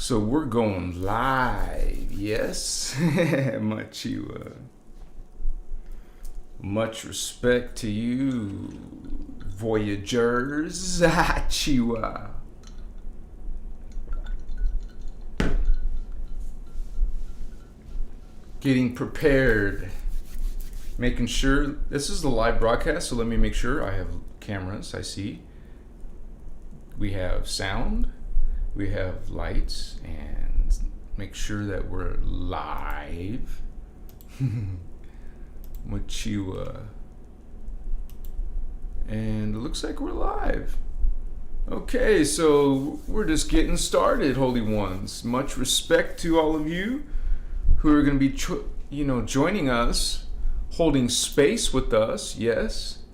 So we're going live, yes? Much respect to you, voyagers. Chiwa. Getting prepared. Making sure, this is the live broadcast, so let me make sure I have cameras, I see. We have sound. We have lights, and make sure that we're live. Machiwa. And it looks like we're live. Okay, so we're just getting started, Holy Ones. Much respect to all of you who are going to be, joining us, holding space with us. Yes.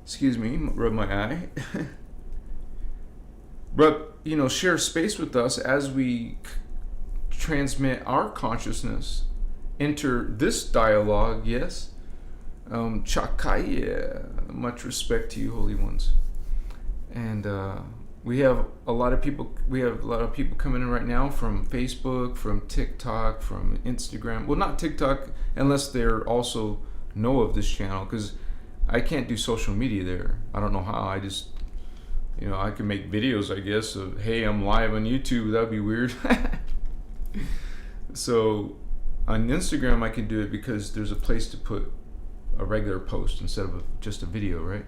Excuse me, rub my eye. Share space with us as we transmit our consciousness, enter this dialogue, yes. Chakaya, much respect to you, Holy Ones. And we have a lot of people coming in right now from Facebook, from TikTok, from Instagram. Well, not TikTok unless they're also know of this channel, because I can't do social media there. I don't know how. I just I can make videos, I guess, of, hey, I'm live on YouTube. That'd be weird. So on Instagram, I can do it because there's a place to put a regular post instead of just a video, right?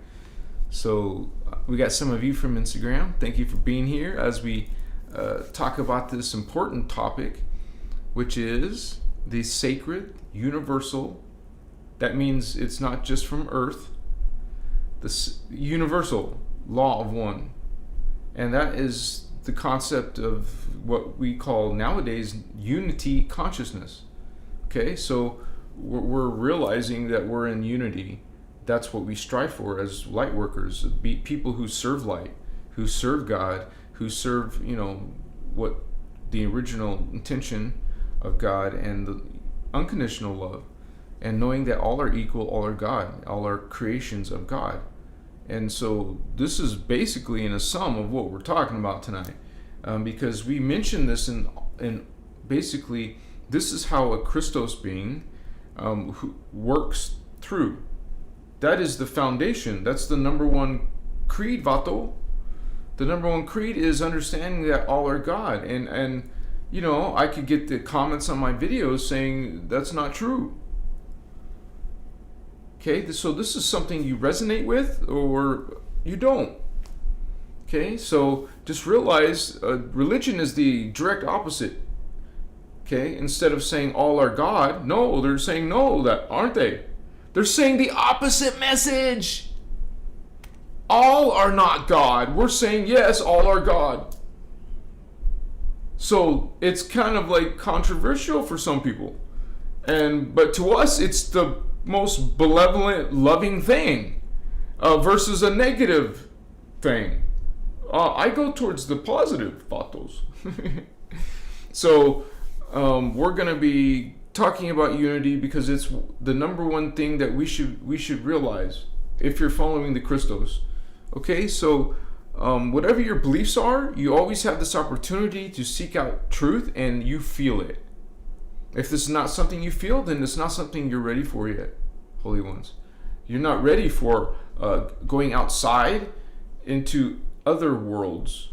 So we got some of you from Instagram. Thank you for being here as we talk about this important topic, which is the sacred, universal. That means it's not just from Earth. The universal law of one, and that is the concept of what we call nowadays unity consciousness. Okay, so we're realizing that we're in unity. That's what we strive for as light workers, be people who serve light, who serve God, who serve what the original intention of God and the unconditional love, and knowing that all are equal, all are God, all are creations of God. And so this is basically in a sum of what we're talking about tonight, because we mentioned this in basically this is how a Christos being who works through. That is the foundation. That's the number one creed, Vato. The number one creed is understanding that all are God. And I could get the comments on my videos saying that's not true. Okay, so this is something you resonate with or you don't. Okay, so just realize religion is the direct opposite. Okay, instead of saying all are God, no, they're saying no, that aren't they? They're saying the opposite message. All are not God. We're saying yes, all are God. So it's kind of like controversial for some people, but to us, it's the most benevolent, loving thing versus a negative thing. I go towards the positive, Vatos. So we're going to be talking about unity because it's the number one thing that we should realize if you're following the Christos. Okay, so whatever your beliefs are, you always have this opportunity to seek out truth, and you feel it. If this is not something you feel, then it's not something you're ready for yet, Holy Ones. You're not ready for going outside into other worlds.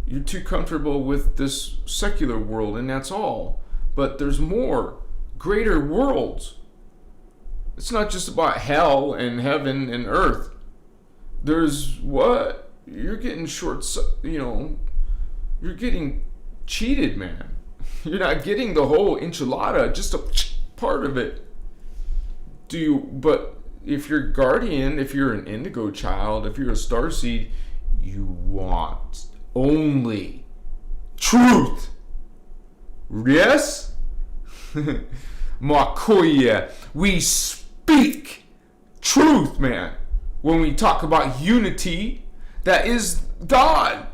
You're too comfortable with this secular world, and that's all. But there's more, greater worlds. It's not just about hell and heaven and earth. There's what? You're getting you're getting cheated, man. You're not getting the whole enchilada, just a part of it. But if you're guardian, if you're an indigo child, if you're a starseed, you want only truth. Yes? Makoya, we speak truth, man. When we talk about unity, that is God.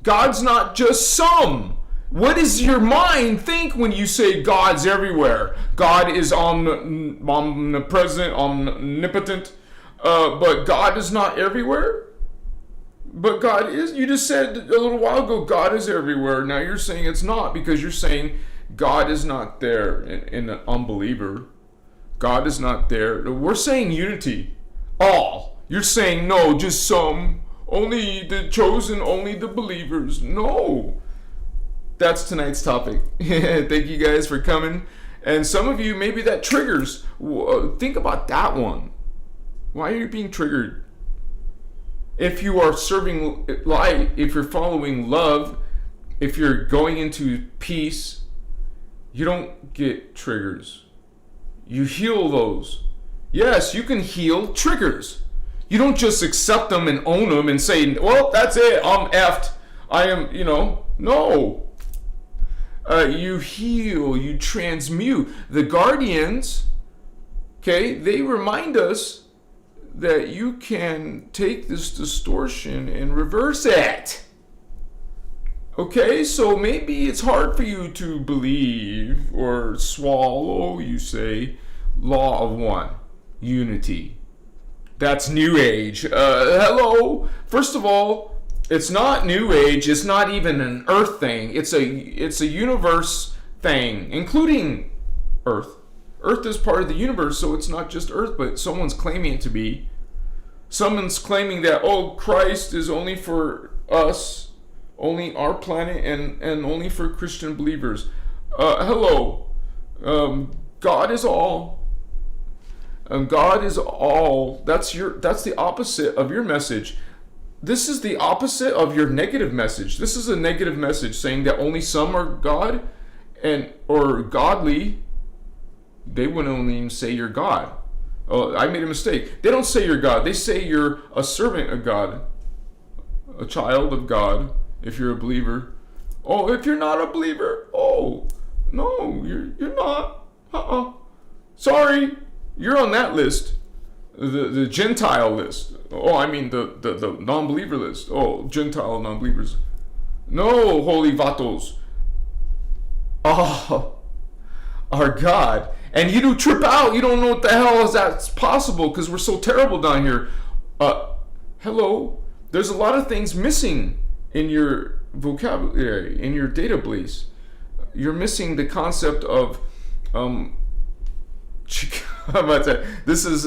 God's not just some. What does your mind think when you say God's everywhere? God is omnipresent, omnipotent, but God is not everywhere? But God is, you just said a little while ago, God is everywhere. Now you're saying it's not, because you're saying God is not there in an unbeliever. God is not there. We're saying unity. All. You're saying no, just some. Only the chosen, only the believers. No. That's tonight's topic. Thank you guys for coming. And some of you, maybe that triggers. Think about that one. Why are you being triggered? If you are serving light, if you're following love, if you're going into peace, you don't get triggers. You heal those. Yes, you can heal triggers. You don't just accept them and own them and say, well, that's it, I'm effed. I am, no. You heal, you transmute. The guardians, okay, they remind us that you can take this distortion and reverse it. Okay, so maybe it's hard for you to believe or swallow, you say, law of one, unity. That's New Age. Hello. First of all, it's not New Age. It's not even an Earth thing. It's a universe thing, including Earth. Earth is part of the universe, so it's not just Earth, but someone's claiming it to be. Someone's claiming that, Christ is only for us, only our planet, and only for Christian believers. Hello. God is all. God is all. That's the opposite of your message. This is the opposite of your negative message. This is a negative message saying that only some are God or godly. They wouldn't even say you're God. Oh, I made a mistake. They don't say you're God. They say you're a servant of God, a child of God, if you're a believer. Oh, if you're not a believer, no, you're not. Sorry, you're on that list, the Gentile list. I mean the non-believer list. Gentile non-believers. No, holy vatos. Our God. And you do trip out. You don't know what the hell is that's possible because we're so terrible down here. Hello. There's a lot of things missing in your vocabulary, in your database. You're missing the concept of this is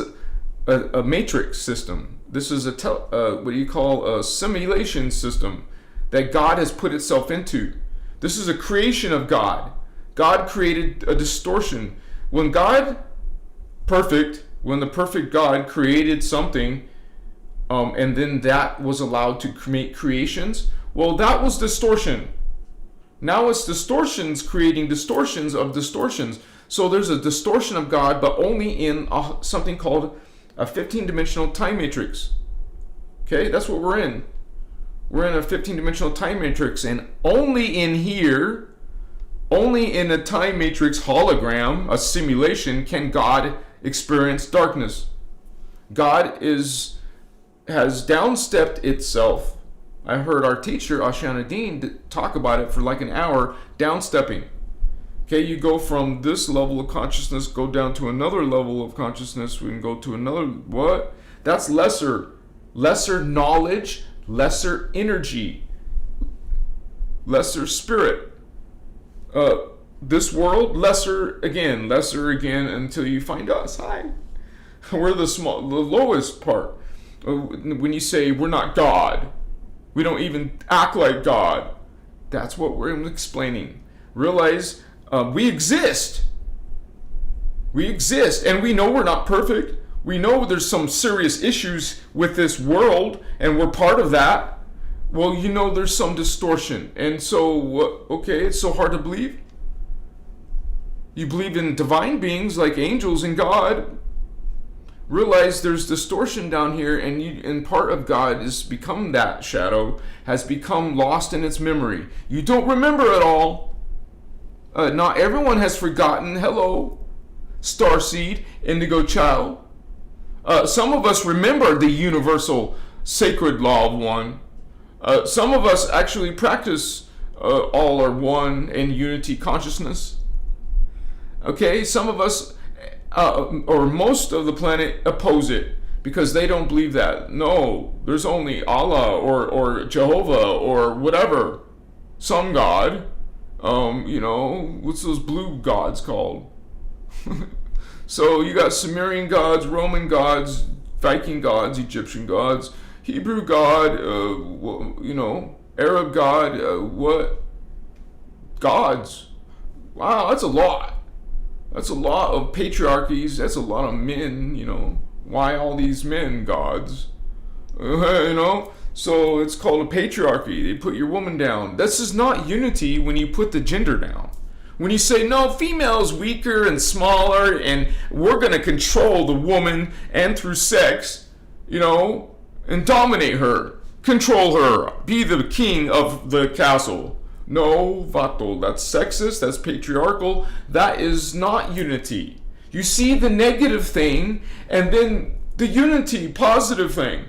a matrix system. This is a simulation system that God has put itself into. This is a creation of God. God created a distortion. When the perfect God created something, and then that was allowed to create creations, that was distortion. Now it's distortions creating distortions of distortions. So there's a distortion of God, but only in something called a 15-dimensional time matrix. Okay, that's what we're in. We're in a 15-dimensional time matrix, and only in here, only in a time matrix hologram, a simulation, can God experience darkness. God has downstepped itself. I heard our teacher, Ashana Dean, talk about it for like an hour, downstepping. Okay, you go from this level of consciousness, go down to another level of consciousness, we can go to another, what? That's lesser knowledge, lesser energy, lesser spirit. This world, lesser again until you find us. Hi. We're the lowest part. When you say we're not God, we don't even act like God. That's what we're explaining. Realize we exist. We exist, and we know we're not perfect. We know there's some serious issues with this world, and we're part of that. Well, there's some distortion. And so, it's so hard to believe. You believe in divine beings like angels and God. Realize there's distortion down here, and part of God has become that shadow, has become lost in its memory. You don't remember it all. Not everyone has forgotten. Hello, starseed, indigo child. Some of us remember the universal sacred law of one. Some of us actually practice all are one in unity consciousness. Okay, some of us, or most of the planet, oppose it because they don't believe that. No, there's only Allah or Jehovah or whatever, some God. What's those blue gods called? So you got Sumerian gods, Roman gods, Viking gods, Egyptian gods, Hebrew God, Arab God, what? Gods. Wow, that's a lot. That's a lot of patriarchies. That's a lot of men, Why all these men gods? So it's called a patriarchy. They put your woman down. This is not unity when you put the gender down. When you say, no, female's weaker and smaller, and we're going to control the woman and through sex, and dominate her, control her, be the king of the castle. No, Vato, that's sexist, that's patriarchal, that is not unity. You see the negative thing, and then the unity, positive thing.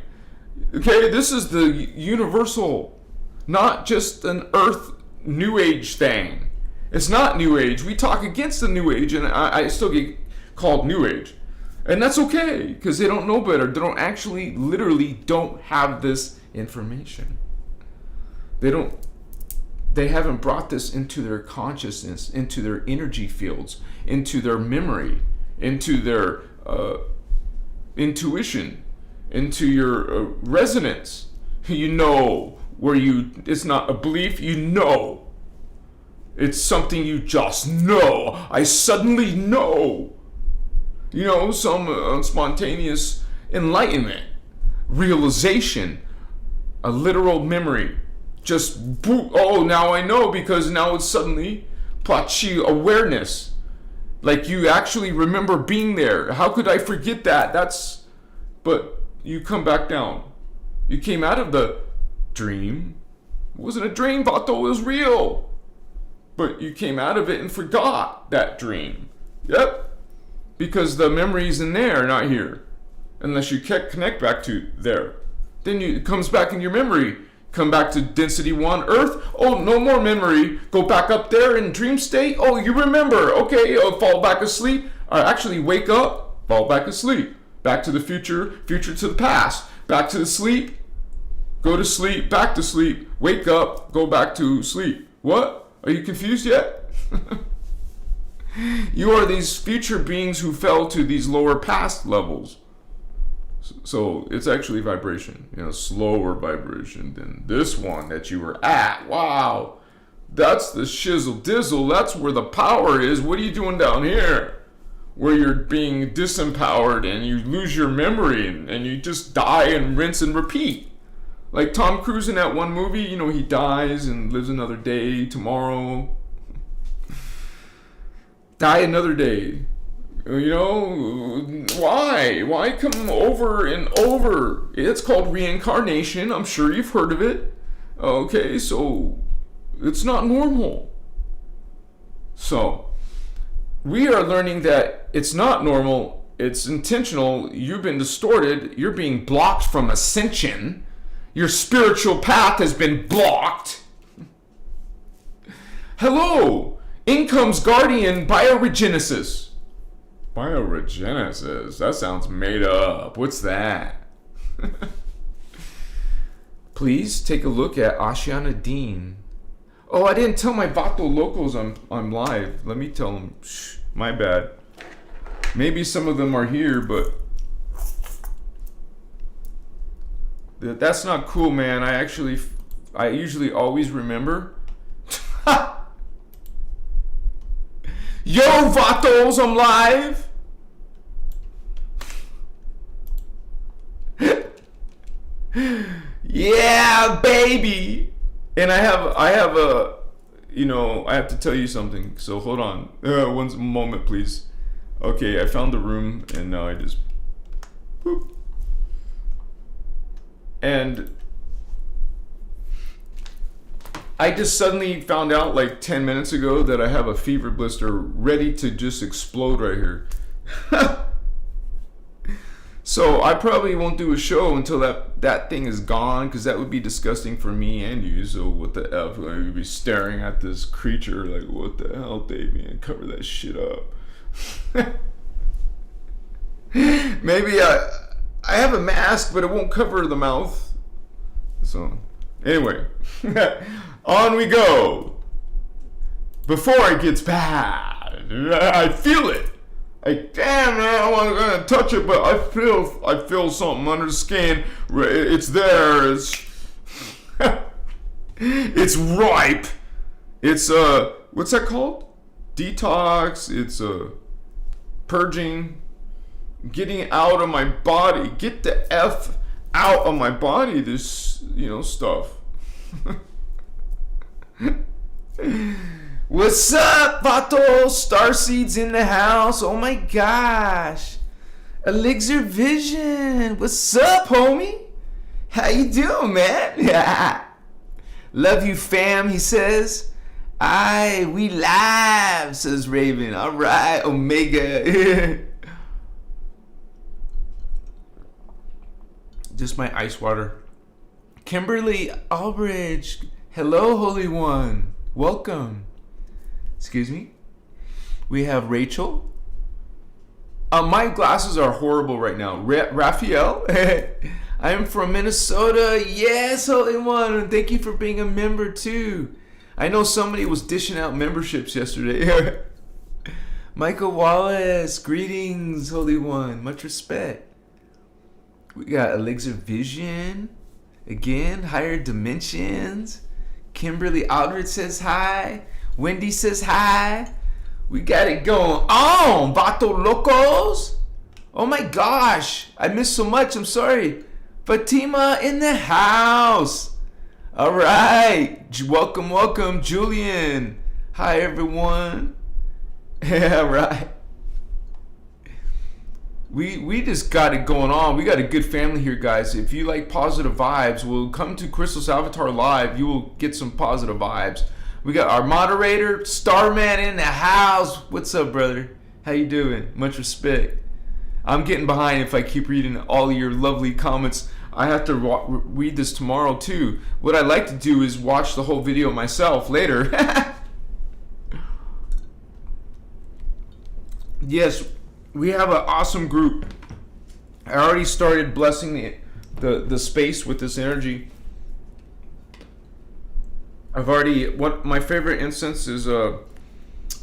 Okay, this is the universal, not just an earth new age thing. It's not new age. We talk against the new age, and I still get called new age. And that's okay, because they don't know better. They don't actually, literally don't have this information. They haven't brought this into their consciousness, into their energy fields, into their memory, into their intuition, into your resonance. It's not a belief, It's something you just know. I suddenly know. Some spontaneous enlightenment, realization, a literal memory. Just boot. Oh, now I know, because now it's suddenly plachi awareness. Like you actually remember being there. How could I forget that? But you come back down. You came out of the dream. It wasn't a dream, Vato, it was real. But you came out of it and forgot that dream. Yep. Because the memory's in there, not here. Unless you connect back to there. Then it comes back in your memory. Come back to density 1, earth. Oh, no more memory. Go back up there in dream state. Oh, you remember. Okay, fall back asleep. Actually, wake up, fall back asleep. Back to the future to the past. Back to the sleep. Go to sleep, back to sleep. Wake up, go back to sleep. What? Are you confused yet? You are these future beings who fell to these lower past levels. So it's actually vibration, slower vibration than this one that you were at. Wow, that's the shizzle dizzle. That's where the power is. What are you doing down here? Where you're being disempowered and you lose your memory and you just die and rinse and repeat. Like Tom Cruise in that one movie, he dies and lives another day tomorrow. Die another day. Why? Why come over and over? It's called reincarnation. I'm sure you've heard of it. Okay, so it's not normal. So we are learning that it's not normal. It's intentional. You've been distorted. You're being blocked from ascension. Your spiritual path has been blocked. Hello, in comes guardian bioregenesis. Bioregenesis? That sounds made up. What's that? Please take a look at Ashiana Dean. Oh, I didn't tell my Vato Locals I'm live. Let me tell them. Shh, my bad. Maybe some of them are here, but that's not cool, man. I usually always remember. Yo, Vatos, I'm live. Yeah, baby. And I have to tell you something. So hold on. One moment, please. Okay, I found the room, and now I just. Whoop. And I just suddenly found out like 10 minutes ago that I have a fever blister ready to just explode right here. So I probably won't do a show until that thing is gone, because that would be disgusting for me and you. So what the F? I would be staring at this creature like, what the hell, Damien? Cover that shit up. Maybe I have a mask, but it won't cover the mouth. So, anyway, on we go. Before it gets bad, I feel it. Damn, man, I wasn't gonna touch it, but I feel something under the skin. It's there. It's ripe. It's what's that called? Detox. It's purging. Getting out of my body. Get the F out of my body. This stuff. What's up, Vato? Starseeds in the house. Oh my gosh. Elixir Vision. What's up, homie? How you doing, man? Love you, fam, he says. We live, says Raven. All right, Omega. Just my ice water. Kimberly Albridge. Hello, Holy One. Welcome. Excuse me. We have Rachel. My glasses are horrible right now. Raphael. I am from Minnesota. Yes, Holy One. Thank you for being a member too. I know somebody was dishing out memberships yesterday. Michael Wallace. Greetings, Holy One. Much respect. We got Elixir Vision. Again, Higher Dimensions. Kimberly Aldridge says hi. Wendy says hi. We got it going on, Vato Locos. Oh my gosh, I missed so much. I'm sorry. Fatima in the house. All right, welcome, Julian. Hi, everyone. Yeah, right. We just got it going on. We got a good family here, guys. If you like positive vibes, we'll come to Christos Avatar Live. You will get some positive vibes. We got our moderator, Starman, in the house. What's up, brother? How you doing? Much respect. I'm getting behind if I keep reading all your lovely comments. I have to read this tomorrow, too. What I like to do is watch the whole video myself later. Yes, we have an awesome group. I already started blessing the space with this energy. What my favorite incense is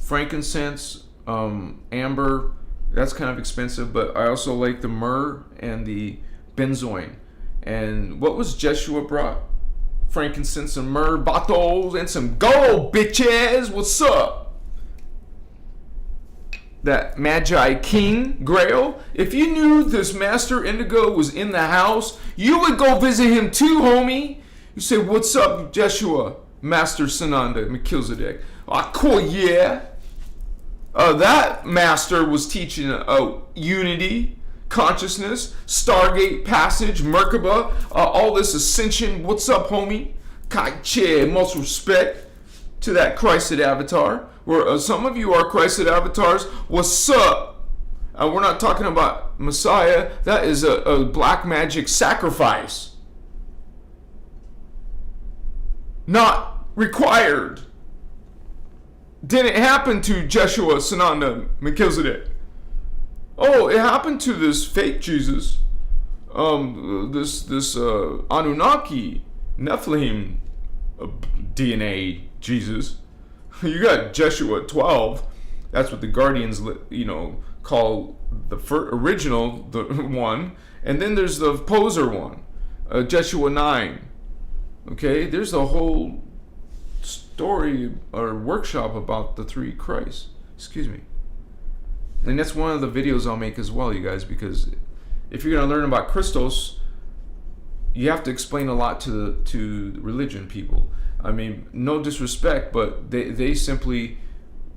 frankincense, amber. That's kind of expensive, but I also like the myrrh and the benzoin. And what was Jeshua brought? Frankincense and myrrh, bottles, and some gold, bitches. What's up? That Magi King Grail. If you knew this Master Indigo was in the house, you would go visit him too, homie. You say, what's up, Jeshua? Master Sananda Melchizedek. Ah, cool, yeah. That master was teaching unity, consciousness, Stargate Passage, Merkaba, all this ascension. What's up, homie? Kai-che, most respect to that Christed avatar. Where some of you are Christed avatars. What's up? We're not talking about Messiah. That is a black magic sacrifice. Not required. Didn't happen to Jeshua, Sananda, Melchizedek. Oh, it happened to this fake Jesus. This Anunnaki, Nephilim DNA Jesus. You got Jeshua 12. That's what the Guardians, call the original, the one. And then there's the poser one, Jeshua 9. Okay, there's a whole story or workshop about the three Christs. Excuse me. And that's one of the videos I'll make as well, you guys, because if you're going to learn about Christos, you have to explain a lot to the religion people. I mean, no disrespect, but they simply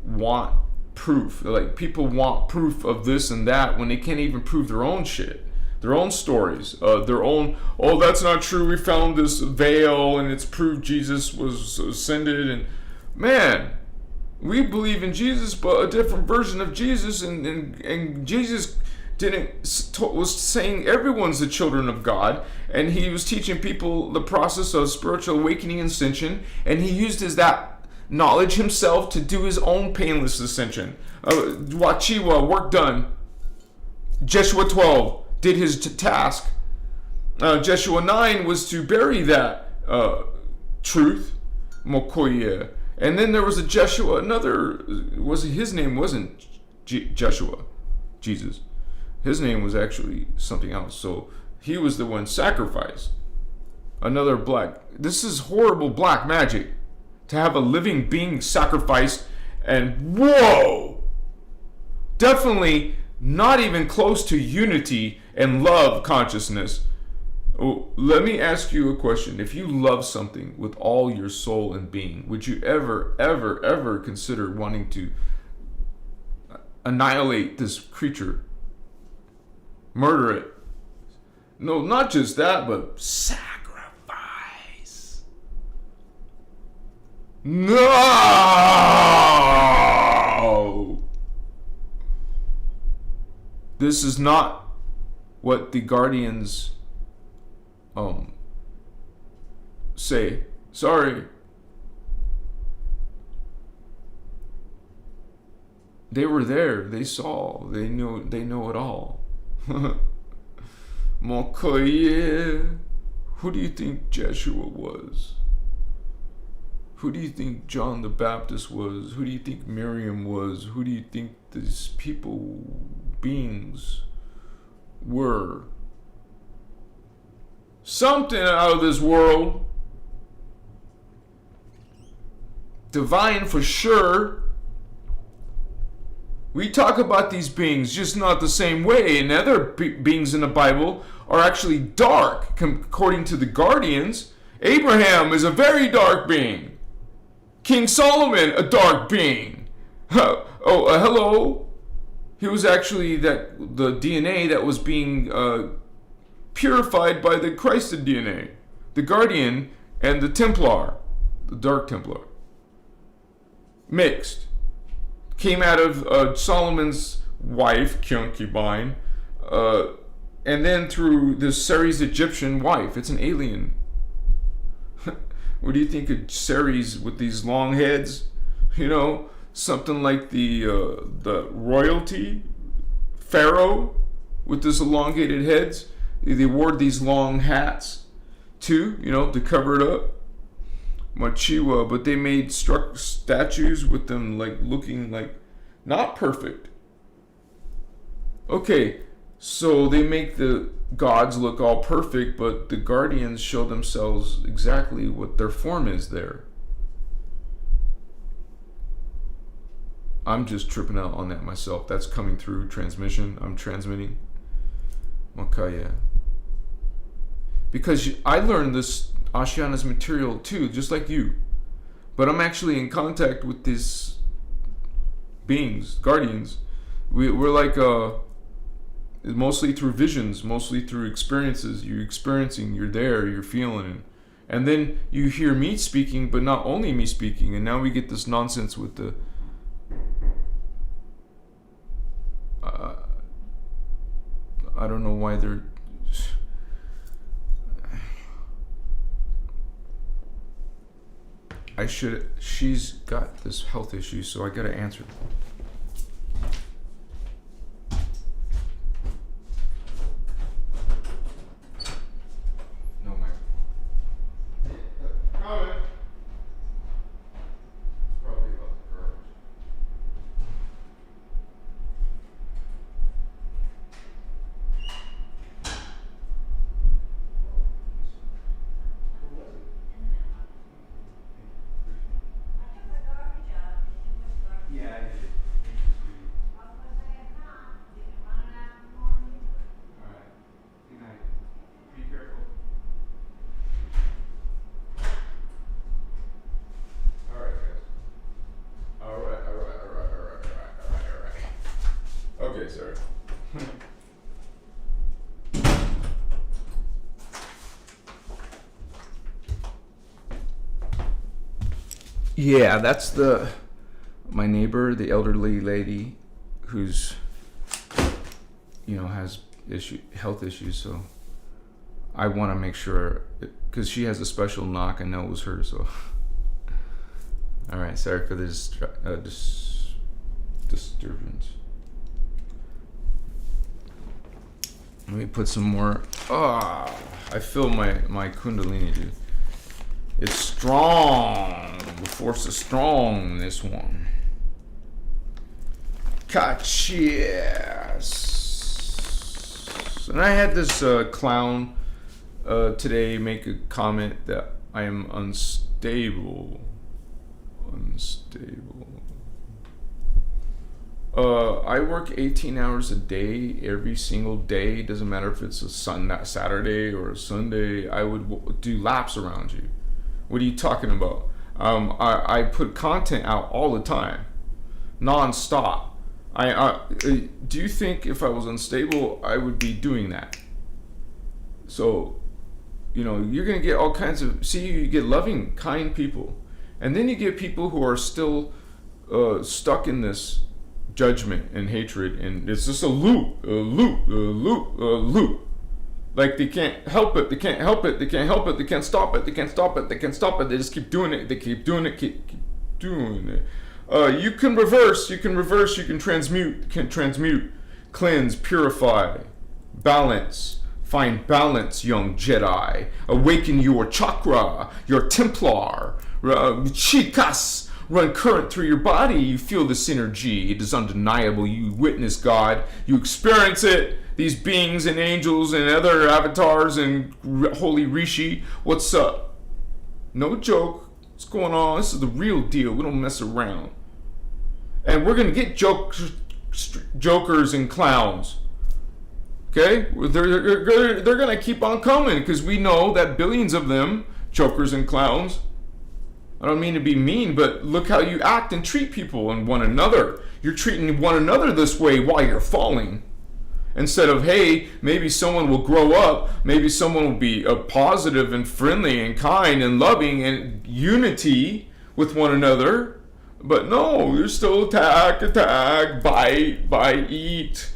want proof. Like, people want proof of this and that when they can't even prove their own shit. Their own stories, their own, oh, that's not true, we found this veil and it's proved Jesus was ascended. And man, we believe in Jesus, but a different version of Jesus. And Jesus was saying everyone's the children of God, and he was teaching people the process of spiritual awakening and ascension, and he used that knowledge himself to do his own painless ascension. Wachiwa, work done. Jeshua 12. did his task. Jeshua 9 was to bury that truth, Mokoye. And then there was a Jeshua, his name wasn't Jeshua, Jesus. His name was actually something else. So he was the one sacrificed. Another black. This is horrible black magic. To have a living being sacrificed, and whoa! Definitely not even close to unity and love consciousness. Oh, let me ask you a question. If you love something with all your soul and being, would you ever, ever, ever consider wanting to annihilate this creature? Murder it? No, not just that, but sacrifice. No! This is not what the Guardians say. Sorry. They were there. They saw. They know it all. Mokoye. Who do you think Jeshua was? Who do you think John the Baptist was? Who do you think Miriam was? Who do you think these beings were? Something out of this world. Divine for sure. We talk about these beings just not the same way. And other beings in the Bible are actually dark. According to the Guardians, Abraham is a very dark being. King Solomon, a dark being. Hello. He was actually the DNA that was being purified by the Christed DNA. The Guardian and the Templar, the Dark Templar. Mixed. Came out of Solomon's wife, concubine, and then through the Ceres Egyptian wife. It's an alien. What do you think of Ceres with these long heads? You know, something like the royalty, Pharaoh, with this elongated heads. They wore these long hats too, to cover it up. Machiwa, but they made statues with them looking like not perfect. Okay, so they make the gods look all perfect, but the Guardians show themselves exactly what their form is there. I'm just tripping out on that myself. That's coming through transmission. I'm transmitting. Okay, yeah. Because I learned this Ashiana's material too, just like you. But I'm actually in contact with these beings, Guardians. We're like mostly through visions, mostly through experiences. You're experiencing, you're there, you're feeling it. And then you hear me speaking, but not only me speaking. And now we get this nonsense with the I don't know why they're she's got this health issue, so I gotta answer. No microphone. Comment. It's probably about the garage. Yeah, I did. Alright. Good night. Be careful. Alright, guys. Alright. Okay, sorry. Yeah, that's my neighbor, the elderly lady who's, has health issues. So I want to make sure, because she has a special knock, I know it was her. So, all right, sorry for this disturbance. Let me put some more. I feel my kundalini, dude. It's strong. The force is strong in this one. Yes. And I had this clown today make a comment that I am unstable. I work 18 hours a day, every single day. Doesn't matter if it's a Saturday or a Sunday. I would do laps around you. What are you talking about? I put content out all the time, non-stop. Do you think if I was unstable, I would be doing that? So, you're gonna get all kinds of. You get loving, kind people, and then you get people who are still stuck in this judgment and hatred, and it's just a loop. Like they can't help it. They can't help it. They can't help it. They can't stop it. They can't stop it. They can't stop it. They just keep doing it. They keep doing it. Keep doing it. You can reverse. You can transmute, cleanse, purify, balance. Find balance, young Jedi. Awaken your chakra, your Templar, Chikas. Run current through your body. You feel the synergy. It is undeniable. You witness God. You experience it. These beings and angels and other avatars and holy Rishi. What's up? No joke. What's going on? This is the real deal. We don't mess around. And we're going to get jokers and clowns. Okay? They're going to keep on coming because we know that billions of them, jokers and clowns. I don't mean to be mean, but look how you act and treat people and one another. You're treating one another this way while you're falling. Instead of, hey, maybe someone will grow up, maybe someone will be positive and friendly and kind and loving and unity with one another. But no, you're still attack, bite, eat,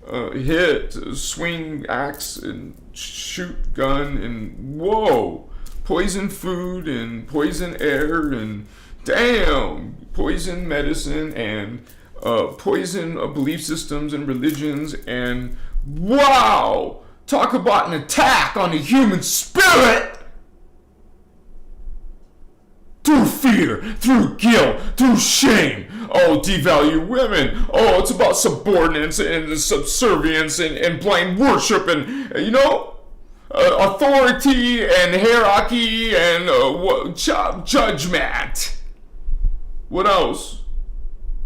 hit, swing axe and shoot gun and whoa. Poison food and poison air and poison medicine and poison belief systems and religions and wow, talk about an attack on the human spirit through fear, through guilt, through shame. Oh, devalue women. Oh, it's about subordinates and subservience and blind worship and authority and hierarchy and judgment. What else?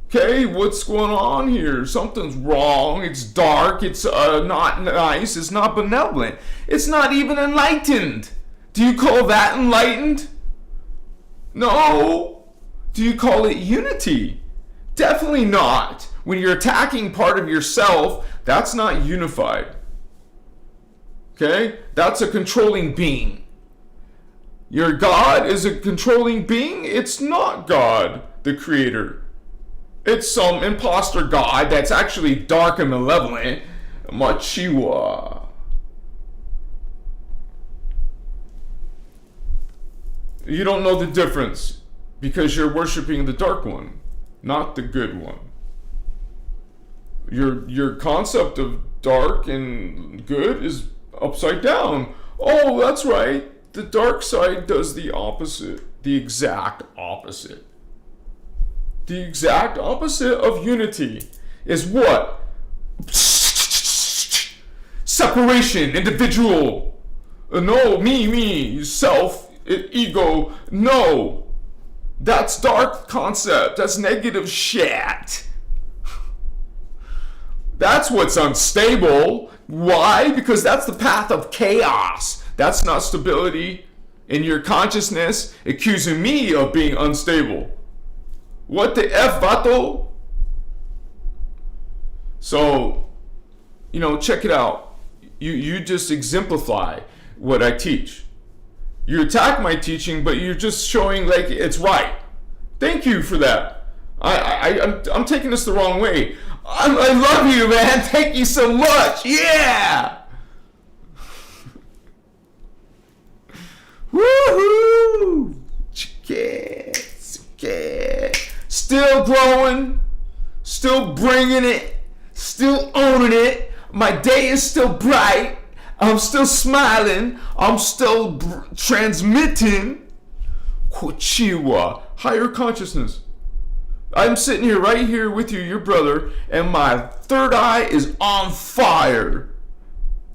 Okay, what's going on here? Something's wrong. It's dark. It's not nice. It's not benevolent. It's not even enlightened. Do you call that enlightened? No. Do you call it unity? Definitely not. When you're attacking part of yourself, that's not unified. Okay? That's a controlling being. Your God is a controlling being? It's not God, the creator. It's some imposter God that's actually dark and malevolent. Machiwa. You don't know the difference because you're worshiping the dark one, not the good one. Your concept of dark and good is upside down. Oh, that's right. The dark side does the opposite. The exact opposite. The exact opposite of unity is what? Separation, individual. No, me, self, ego. No. That's dark concept. That's negative shit. That's what's unstable. Why? Because that's the path of chaos. That's not stability in your consciousness, accusing me of being unstable. What the F, vato? So, check it out. You just exemplify what I teach. You attack my teaching, but you're just showing like it's right. Thank you for that. I'm taking this the wrong way. I love you, man. Thank you so much. Yeah. Woohoo! Still growing, still bringing it, still owning it. My day is still bright. I'm still smiling. I'm still transmitting. Kochiwa, higher consciousness. I'm sitting here right here with you, your brother, and my third eye is on fire.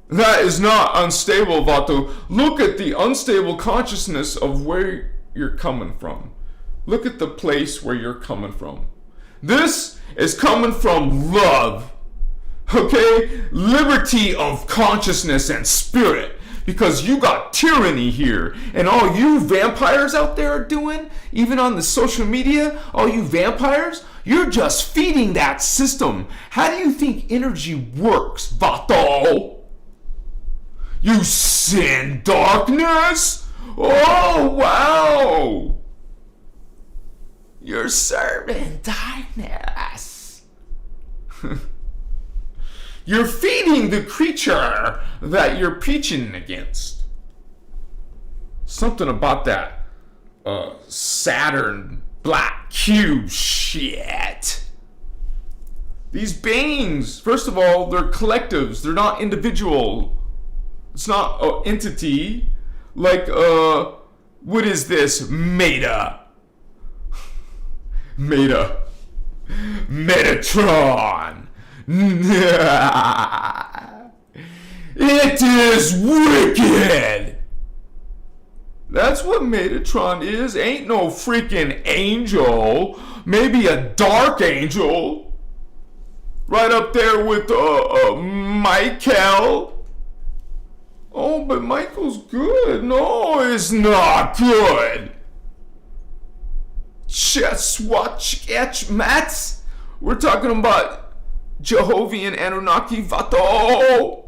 That is not unstable, Vato. Look at the unstable consciousness of where you're coming from. Look at the place where you're coming from. This is coming from love. Okay? Liberty of consciousness and spirit. Because you got tyranny here. And all you vampires out there are doing, even on the social media, all you vampires, you're just feeding that system. How do you think energy works, Vato? You sin darkness? Oh, wow. You're serving darkness. You're feeding the creature that you're preaching against. Something about that Saturn black cube shit. These beings, first of all, they're collectives. They're not individual. It's not an entity. Like, what is this? Meta. Metatron. It is wicked. That's what Metatron is. Ain't no freaking angel. Maybe a dark angel. Right up there with Michael. Oh, but Michael's good. No, it's not good. Just watch Mats. We're talking about Jehovian Anunnaki Vato.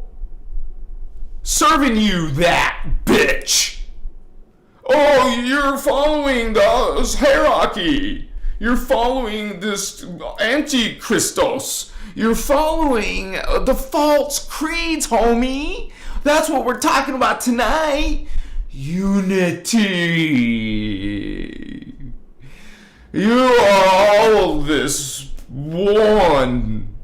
Serving you that bitch. Oh, you're following the hierarchy. You're following this anti-Christos. You're following the false creeds, homie. That's what we're talking about tonight. Unity. You are all this one.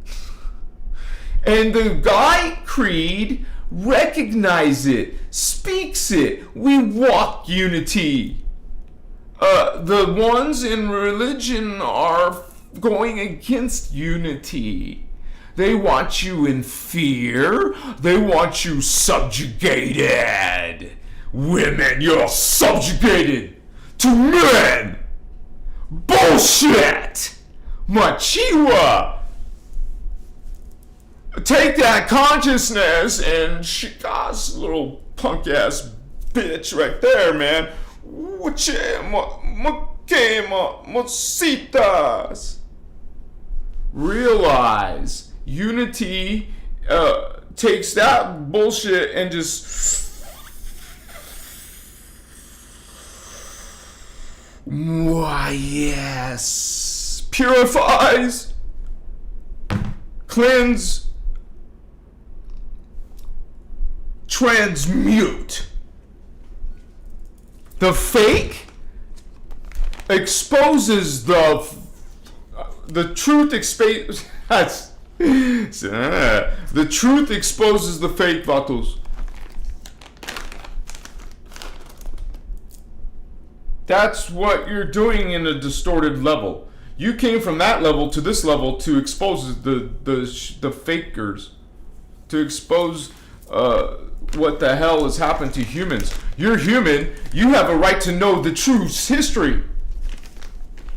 And the Guy Creed recognize it, speaks it. We walk unity. The ones in religion are going against unity. They want you in fear. They want you subjugated. Women, you're subjugated to men. Bullshit. Machiwa. Take that consciousness and God's little punk ass bitch right there, man. Realize unity takes that bullshit and just yes, purifies, cleanse, transmute. The fake exposes the truth. The truth exposes the fake, Vatos. That's what you're doing in a distorted level. You came from that level to this level to expose the fakers, to expose what the hell has happened to humans. You're human. You have a right to know the true history.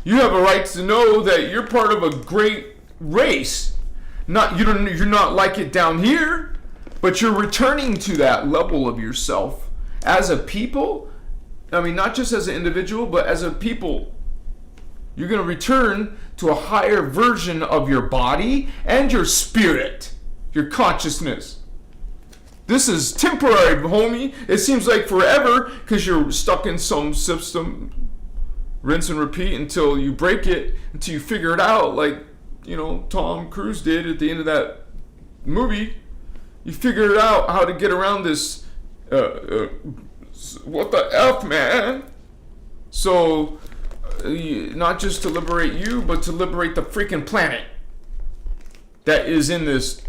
You have a right to know that you're part of a great race. You're not like it down here, but you're returning to that level of yourself as a people. I mean, not just as an individual, but as a people. You're going to return to a higher version of your body and your spirit, your consciousness. This is temporary, homie. It seems like forever because you're stuck in some system. Rinse and repeat until you break it, until you figure it out, like, Tom Cruise did at the end of that movie. You figure out how to get around this, what the F, man? So, not just to liberate you, but to liberate the freaking planet that is in this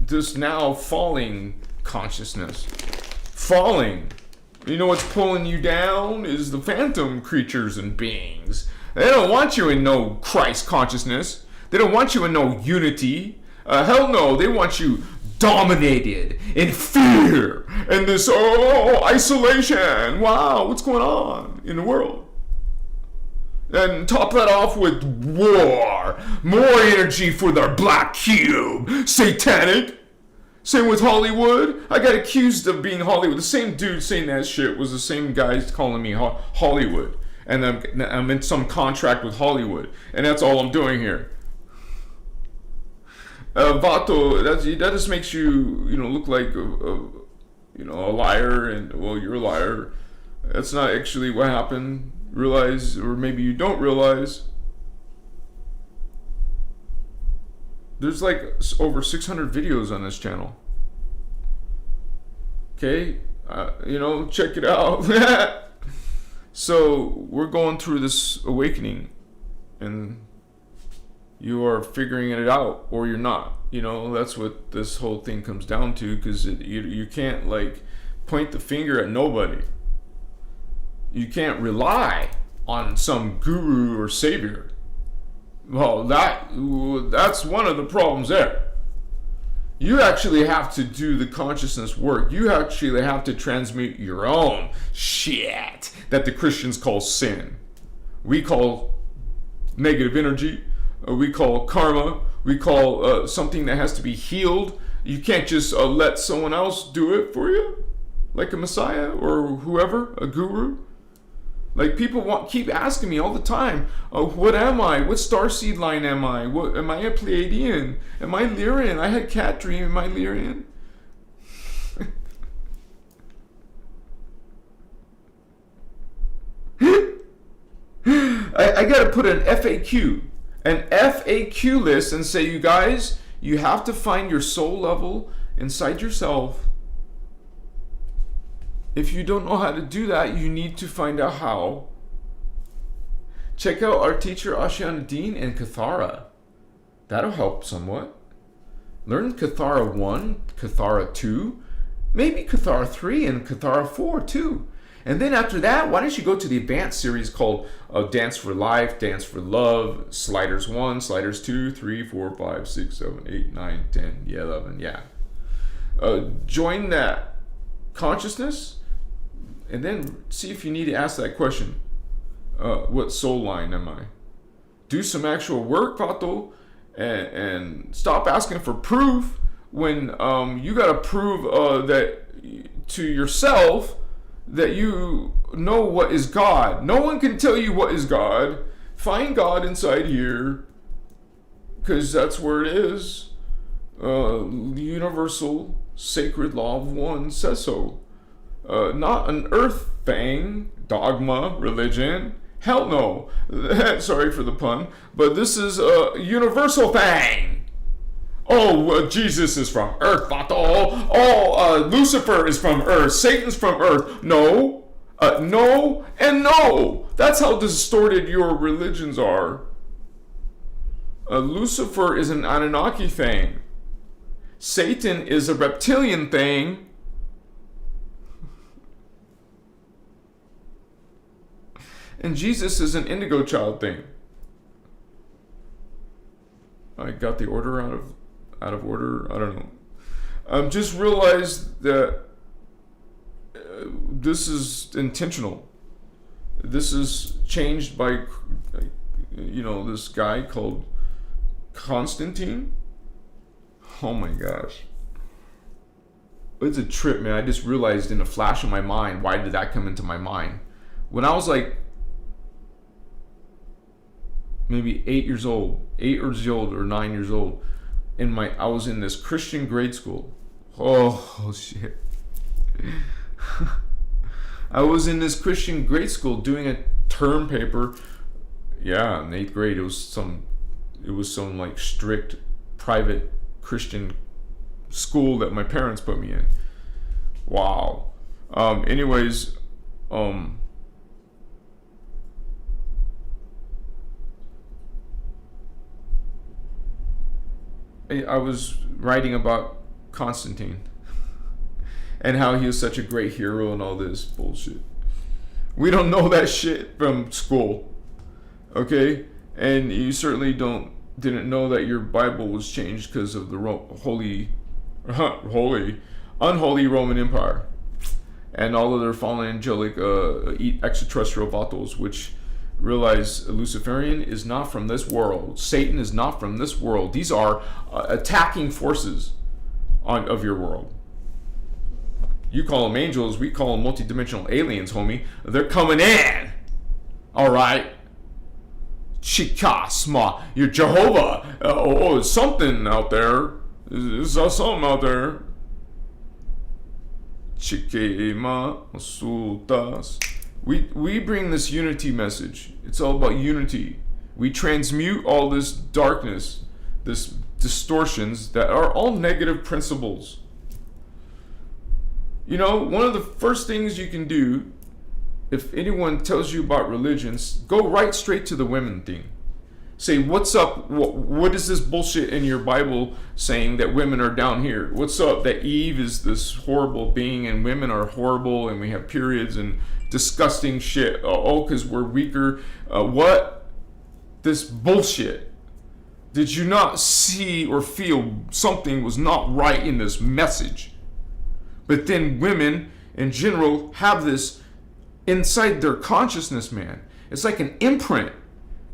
this now falling consciousness. Falling. You know what's pulling you down is the phantom creatures and beings. They don't want you in no Christ consciousness. They don't want you in no unity. Hell no, they want you dominated in fear and this isolation. Wow, what's going on in the world? And top that off with war. More energy for their black cube. Satanic. Same with Hollywood. I got accused of being Hollywood. The same dude saying that shit was the same guy calling me Hollywood. And I'm in some contract with Hollywood. And that's all I'm doing here. Vato, that just makes you, look like a liar. And, well, you're a liar. That's not actually what happened. Realize, or maybe you don't realize, there's like over 600 videos on this channel. Okay, check it out. So we're going through this awakening, and you are figuring it out, or you're not. That's what this whole thing comes down to, because you can't like point the finger at nobody. You can't rely on some guru or savior. Well, that's one of the problems there. You actually have to do the consciousness work. You actually have to transmute your own shit that the Christians call sin. We call negative energy. We call karma. We call something that has to be healed. You can't just let someone else do it for you, like a messiah or whoever, a guru. Like, people keep asking me all the time, what am I? What starseed line am I? What am I, a Pleiadian? Am I Lyrian? I had cat dream. Am I Lyrian? I gotta put an FAQ list and say, you guys, you have to find your soul level inside yourself. If you don't know how to do that, you need to find out how. Check out our teacher Ashiana Dean and Kathara. That'll help somewhat. Learn Kathara 1, Kathara 2, maybe Kathara 3 and Kathara 4 too. And then after that, why don't you go to the advanced series called Dance for Life, Dance for Love, Sliders 1, Sliders 2, 3, 4, 5, 6, 7, 8, 9, 10, 11, yeah. Join that consciousness. And then see if you need to ask that question. What soul line am I? Do some actual work, Vato, and stop asking for proof when you got to prove that to yourself that you know what is God. No one can tell you what is God. Find God inside here, because that's where it is. The universal sacred law of one says so. Not an earth thing, dogma, religion. Hell no. Sorry for the pun. But this is a universal thing. Jesus is from earth. Lucifer is from earth. Satan's from earth. No. No and no. That's how distorted your religions are. Lucifer is an Anunnaki thing. Satan is a reptilian thing. And Jesus is an indigo child thing. I got the order out of order. I don't know. Just realize that this is intentional. This is changed by, this guy called Constantine. Oh my gosh. It's a trip, man. I just realized in a flash of my mind, why did that come into my mind? When I was like, maybe 8 years old or 9 years old, I was in this Christian grade school. Oh shit. I was in this Christian grade school doing a term paper. Yeah, in 8th grade, it was some like strict private Christian school that my parents put me in. Wow. Anyways, I was writing about Constantine. And how he was such a great hero and all this bullshit. We don't know that shit from school. Okay? And you certainly didn't know that your Bible was changed because of the unholy Roman Empire and all of their fallen angelic extraterrestrial vatos, which realize Luciferian is not from this world. Satan is not from this world. These are attacking forces of your world. You call them angels, we call them multidimensional aliens, homie. They're coming in. All right. Chikasma, you're Jehovah. There's something out there. There's something out there. Chikema sultas. We bring this unity message. It's all about unity. We transmute all this darkness, this distortions that are all negative principles. You know, one of the first things you can do, if anyone tells you about religions, go right straight to the women thing. Say, what's up? What is this bullshit in your Bible saying that women are down here? What's up? That Eve is this horrible being and women are horrible and we have periods and disgusting shit. Oh, because we're weaker. What? This bullshit. Did you not see or feel something was not right in this message? But then women in general have this inside their consciousness, man. It's like an imprint.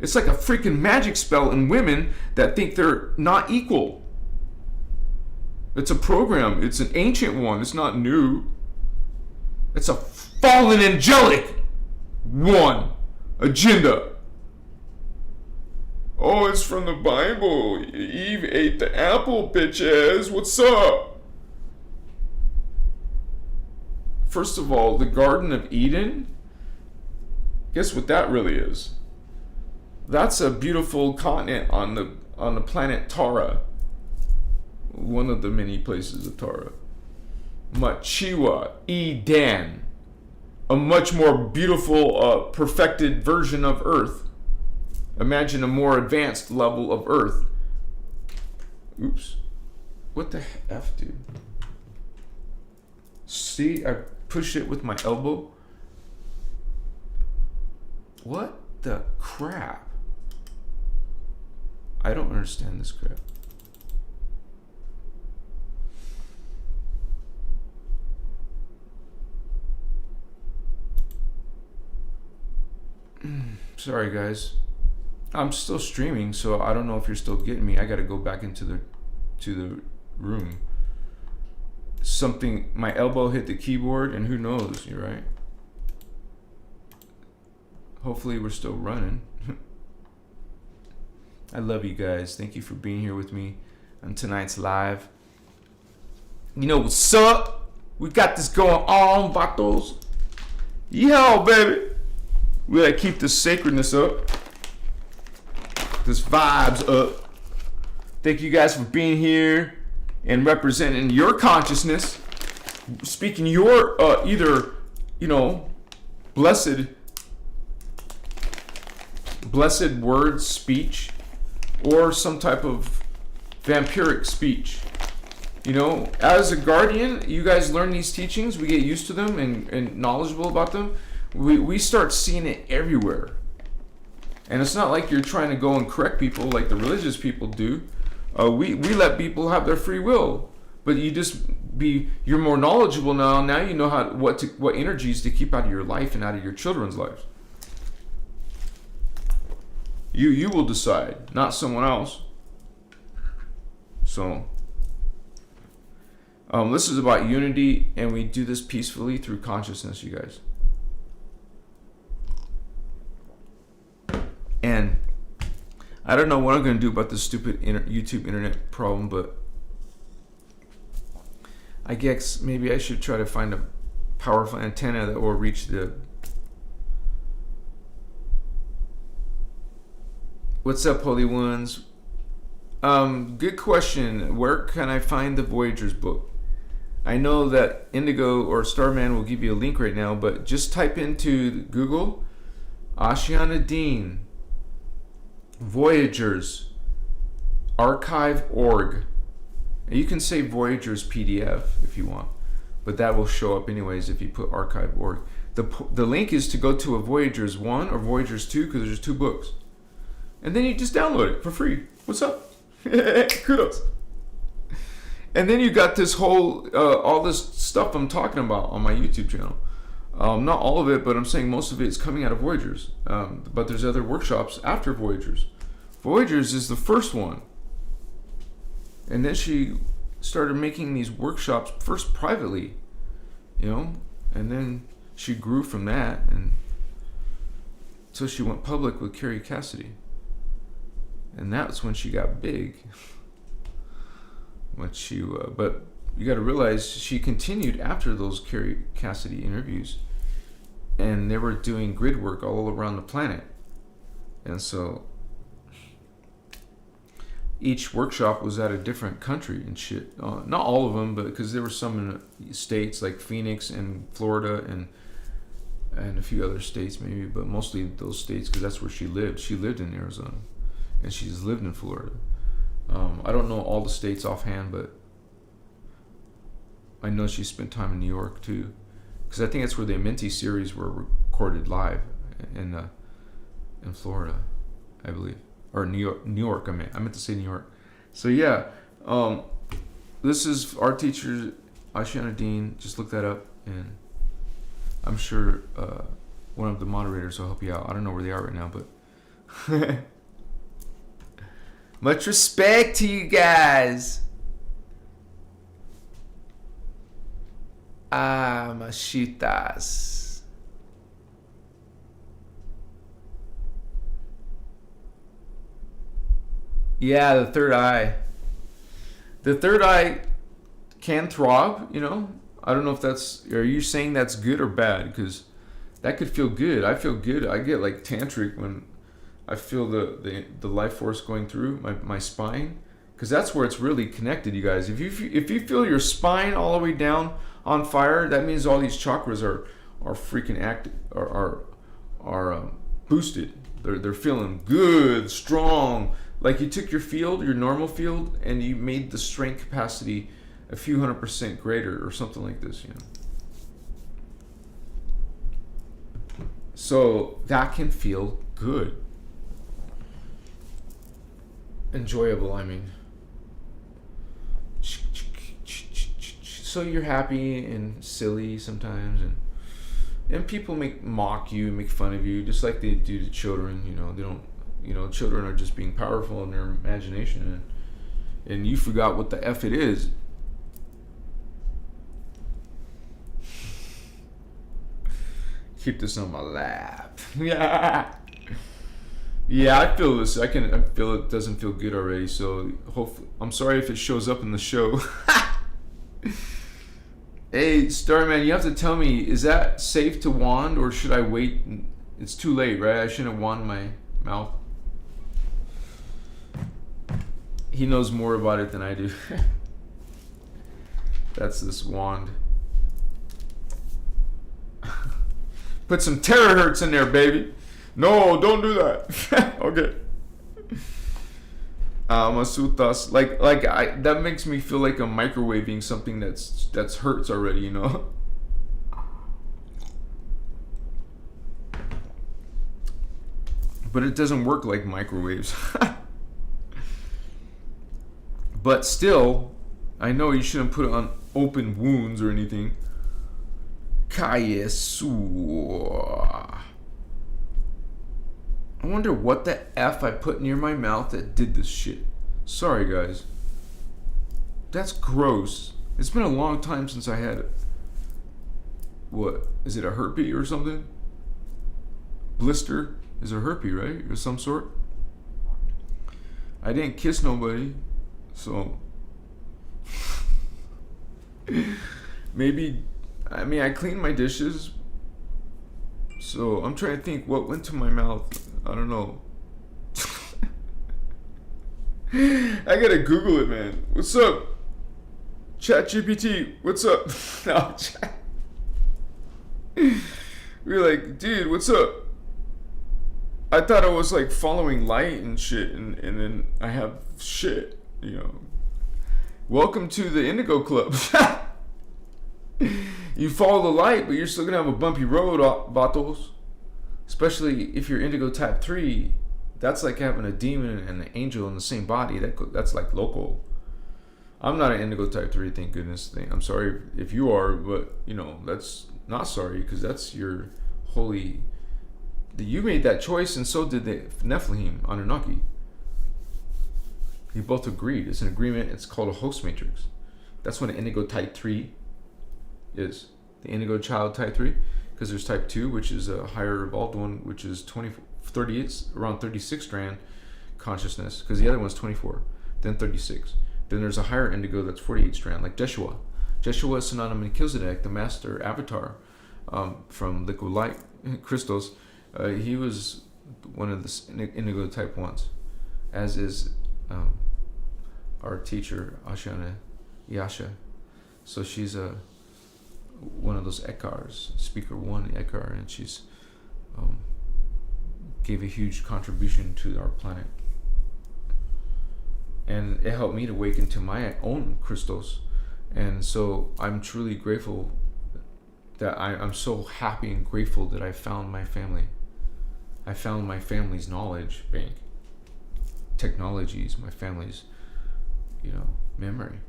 It's like a freaking magic spell in women that think they're not equal. It's a program. It's an ancient one. It's not new. It's a fallen angelic one agenda. Oh, it's from the Bible. Eve ate the apple, bitches. What's up? First of all, the Garden of Eden, guess what that really is? That's a beautiful continent on the planet Tara. One of the many places of Tara. Machiwa, Eden. A much more beautiful, perfected version of Earth. Imagine a more advanced level of Earth. Oops. What the F, dude? See, I push it with my elbow. What the crap? I don't understand this crap. Sorry guys. I'm still streaming, so I don't know if you're still getting me. I gotta go back into the room. Something, my elbow hit the keyboard and who knows, you're right. Hopefully we're still running. I love you guys. Thank you for being here with me on tonight's live. You know what's up? We got this going on, vatos. Yo, baby. We gotta keep this sacredness up. This vibes up. Thank you guys for being here and representing your consciousness, speaking your either, you know, blessed word speech or some type of vampiric speech. You know, as a guardian, you guys learn these teachings, we get used to them and knowledgeable about them. We start seeing it everywhere. And it's not like you're trying to go and correct people like the religious people do. We let people have their free will, but you're more knowledgeable now. Now you know what energies to keep out of your life and out of your children's lives. You will decide, not someone else. So, this is about unity, and we do this peacefully through consciousness, you guys. And I don't know what I'm going to do about this stupid YouTube internet problem, but I guess maybe I should try to find a powerful antenna that will reach the... What's up, Holy Ones? Good question. Where can I find the Voyagers book? I know that Indigo or Starman will give you a link right now, but just type into Google Ashiana Dean Voyagers Archive.org, You can save Voyager's PDF if you want, but that will show up anyways if you put archive.org. The link is to go to a Voyager's 1 or Voyager's 2 because there's 2 books. And then you just download it for free. What's up? Kudos. And then you got this whole, all this stuff I'm talking about on my YouTube channel. Not all of it, but I'm saying most of it is coming out of Voyager's. But there's other workshops after Voyager's. Voyager's is the first one. And then she started making these workshops first privately, and then she grew from that, and so she went public with Carrie Cassidy. And that's when she got big. But you got to realize she continued after those Carrie Cassidy interviews, and they were doing grid work all around the planet. And so each workshop was at a different country and shit. Not all of them, but because there were some in the states like Phoenix and Florida and a few other states maybe, but mostly those states because that's where she lived. She lived in Arizona, and she's lived in Florida. I don't know all the states offhand, but I know she spent time in New York too, because I think that's where the Amenti series were recorded live in Florida, I believe, or New York. I meant to say New York. So yeah, this is our teacher, Ashana Dean. Just look that up, and I'm sure one of the moderators will help you out. I don't know where they are right now, but much respect to you guys. Mashitas. Yeah, the third eye. The third eye can throb, I don't know if that's, are you saying that's good or bad? Because that could feel good. I feel good. I get like tantric when I feel the life force going through my spine, because that's where it's really connected, you guys. If you feel your spine all the way down on fire, that means all these chakras are freaking active, are boosted. They're feeling good, strong. Like you took your normal field, and you made the strength capacity a few 100% greater or something like this, So that can feel good. Enjoyable, I mean. So you're happy and silly sometimes, and people mock you, make fun of you, just like they do to children. They don't. Children are just being powerful in their imagination, and you forgot what the F it is. Keep this on my lap. Yeah. Yeah, I feel this. I feel it doesn't feel good already. So hopefully, I'm sorry if it shows up in the show. Hey, Starman, you have to tell me, is that safe to wand, or should I wait? It's too late, right? I shouldn't wand my mouth. He knows more about it than I do. That's this wand. Put some terahertz in there, baby. No, don't do that. Okay. Masutas, that makes me feel like I'm microwaving something that's hurts already, But it doesn't work like microwaves. But still, I know you shouldn't put it on open wounds or anything. Kayesu. I wonder what the F I put near my mouth that did this shit. Sorry, guys. That's gross. It's been a long time since I had it. What? Is it a herpes or something? Blister is a herpes, right? Or some sort? I didn't kiss nobody, so... Maybe... I cleaned my dishes, so I'm trying to think what went to my mouth. I don't know. I gotta Google it, man. What's up? ChatGPT, what's up? No, chat. We're like, dude, what's up? I thought I was like following light and shit, and then I have shit, Welcome to the Indigo Club. You follow the light, but you're still gonna have a bumpy road, vatos. Especially if you're Indigo Type 3. That's like having a demon and an angel in the same body. That's like local. I'm not an Indigo Type 3, thank goodness. I'm sorry if you are, but that's not sorry, because that's your holy. You made that choice, and so did the Nephilim, Anunnaki. You both agreed. It's an agreement. It's called a host matrix. That's what an Indigo Type 3 is. The Indigo Child Type 3, because there's Type 2, which is a higher evolved one, which is 38, around 36 strand consciousness, because the other one's 24, then 36. Then there's a higher indigo that's 48 strand, like Jeshua. Jeshua is Sananna Melchizedek, the master avatar from Liquid Light, Christos. He was one of the indigo type ones, as is our teacher, Ashana Yasha. So she's one of those Ekars, Speaker 1 Ekar, and she's gave a huge contribution to our planet. And it helped me to awaken to my own Christos. And so I'm truly grateful that I'm so happy and grateful that I found my family. I found my family's knowledge bank, technologies, my family's, memory.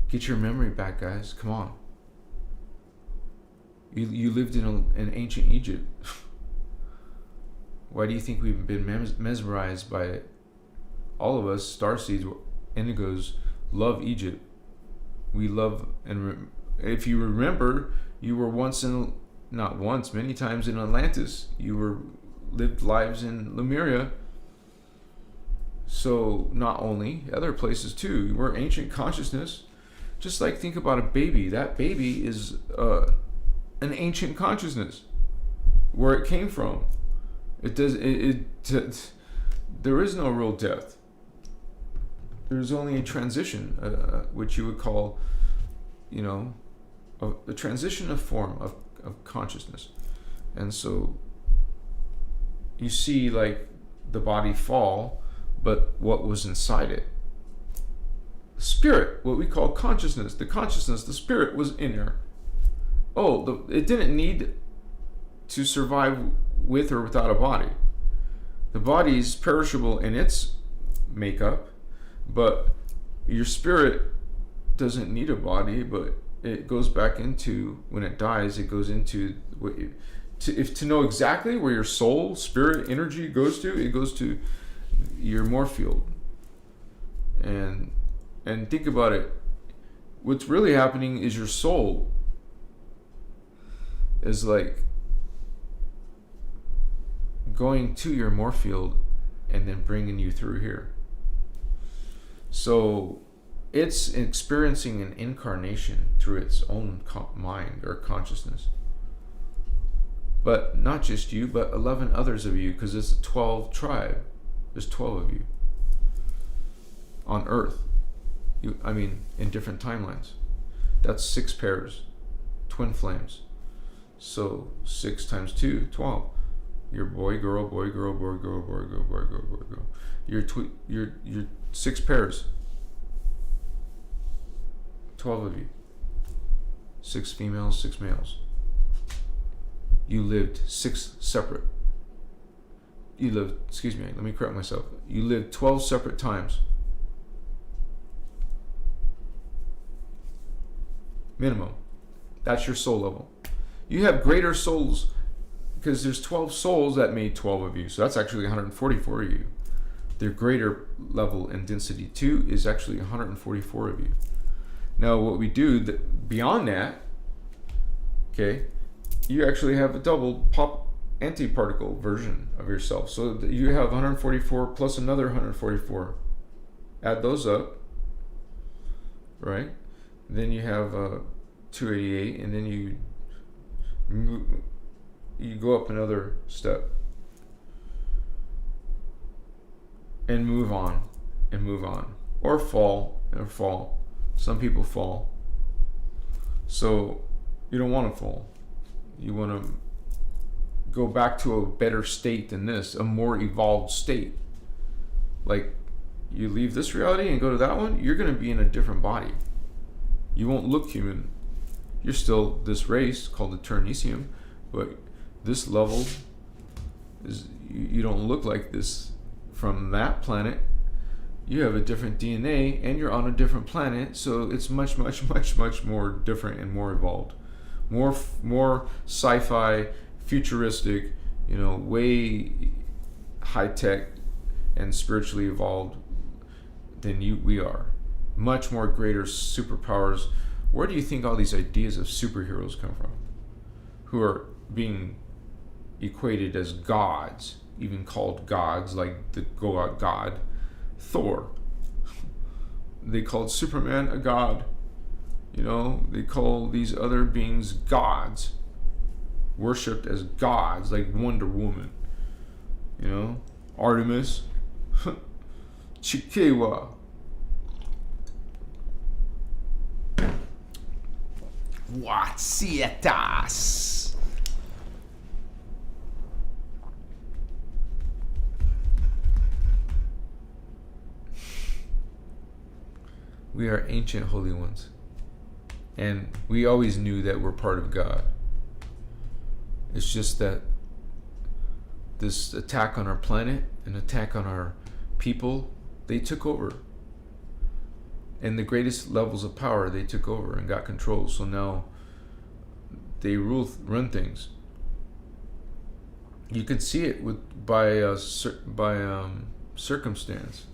Get your memory back, guys. Come on. You lived in ancient Egypt. Why do you think we've been mesmerized by it? All of us, starseeds, indigos, love Egypt. We love, and if you remember, you were many times in Atlantis. You lived lives in Lemuria. So not only other places too. We're ancient consciousness. Just like think about a baby. That baby is an ancient consciousness. Where it came from. There is no real death. There's only a transition, which you would call, a transition of form of consciousness. And so you see like the body fall, but what was inside it? Spirit, what we call consciousness. The spirit was in there. It didn't need to survive with or without a body. The body is perishable in its makeup, but your spirit doesn't need a body, but it goes back into, when it dies, it goes into, to know exactly where your soul, spirit, energy goes to, it goes to your Morphield. And think about it. What's really happening is your soul is like going to your Morphield and then bringing you through here. So it's experiencing an incarnation through its own mind or consciousness. But not just you, but 11 others of you, because it's a 12 tribe. There's 12 of you on Earth. In different timelines. That's 6 pairs, twin flames. So 6 times 2, 12. You're boy, girl, boy, girl, boy, girl, boy, girl, boy, girl, boy, girl. You're 6 pairs. 12 of you. 6 females, 6 males. You lived 6 separate. Let me correct myself. You lived 12 separate times. Minimum. That's your soul level. You have greater souls, because there's 12 souls that made 12 of you. So that's actually 144 of you. Their greater level and density 2 is actually 144 of you. Now what we do beyond that, okay, you actually have a double pop antiparticle version of yourself. So you have 144 plus another 144. Add those up, right? Then you have 288, and then you go up another step and move on, or fall. Some people fall. So you don't want to fall. You want to go back to a better state than this, a more evolved state. Like You leave this reality and go to that one, you're going to be in a different body. You won't look human. You're still this race called the Terahertz, but this level is, you don't look like this from that planet. You have a different DNA and you're on a different planet, so it's much more different and more evolved, more sci-fi, futuristic, way high tech and spiritually evolved than we are. Much more greater superpowers. Where do you think all these ideas of superheroes come from? Who are being equated as gods, even called gods, like the God Thor. They called Superman a god. They call these other beings gods, worshipped as gods, like Wonder Woman, Artemis, Chikewa. Watsietas. We are ancient holy ones. And we always knew that we're part of God. It's just that this attack on our planet, an attack on our people, they took over. And the greatest levels of power, they took over and got control. So now they run things. You can see it by circumstance.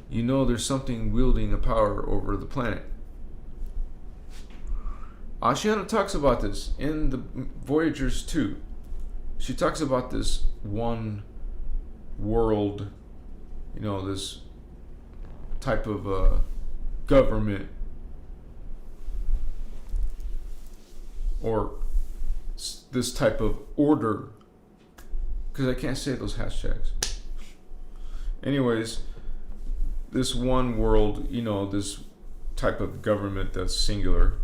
There's something wielding a power over the planet. Ashiana talks about this in the Voyagers 2. She talks about this one world, this type of government, or this type of order, because I can't say those hashtags. Anyways, this one world, this type of government that's singular,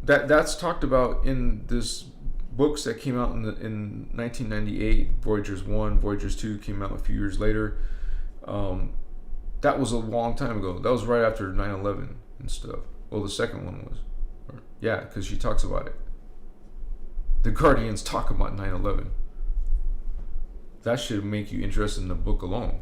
that's talked about in this books that came out in 1998. Voyagers 1, Voyagers 2 came out a few years later. That was a long time ago. That was right after 9/11 and stuff. Well, the second one was. Yeah, because she talks about it. The Guardians talk about 9/11. That should make you interested in the book alone.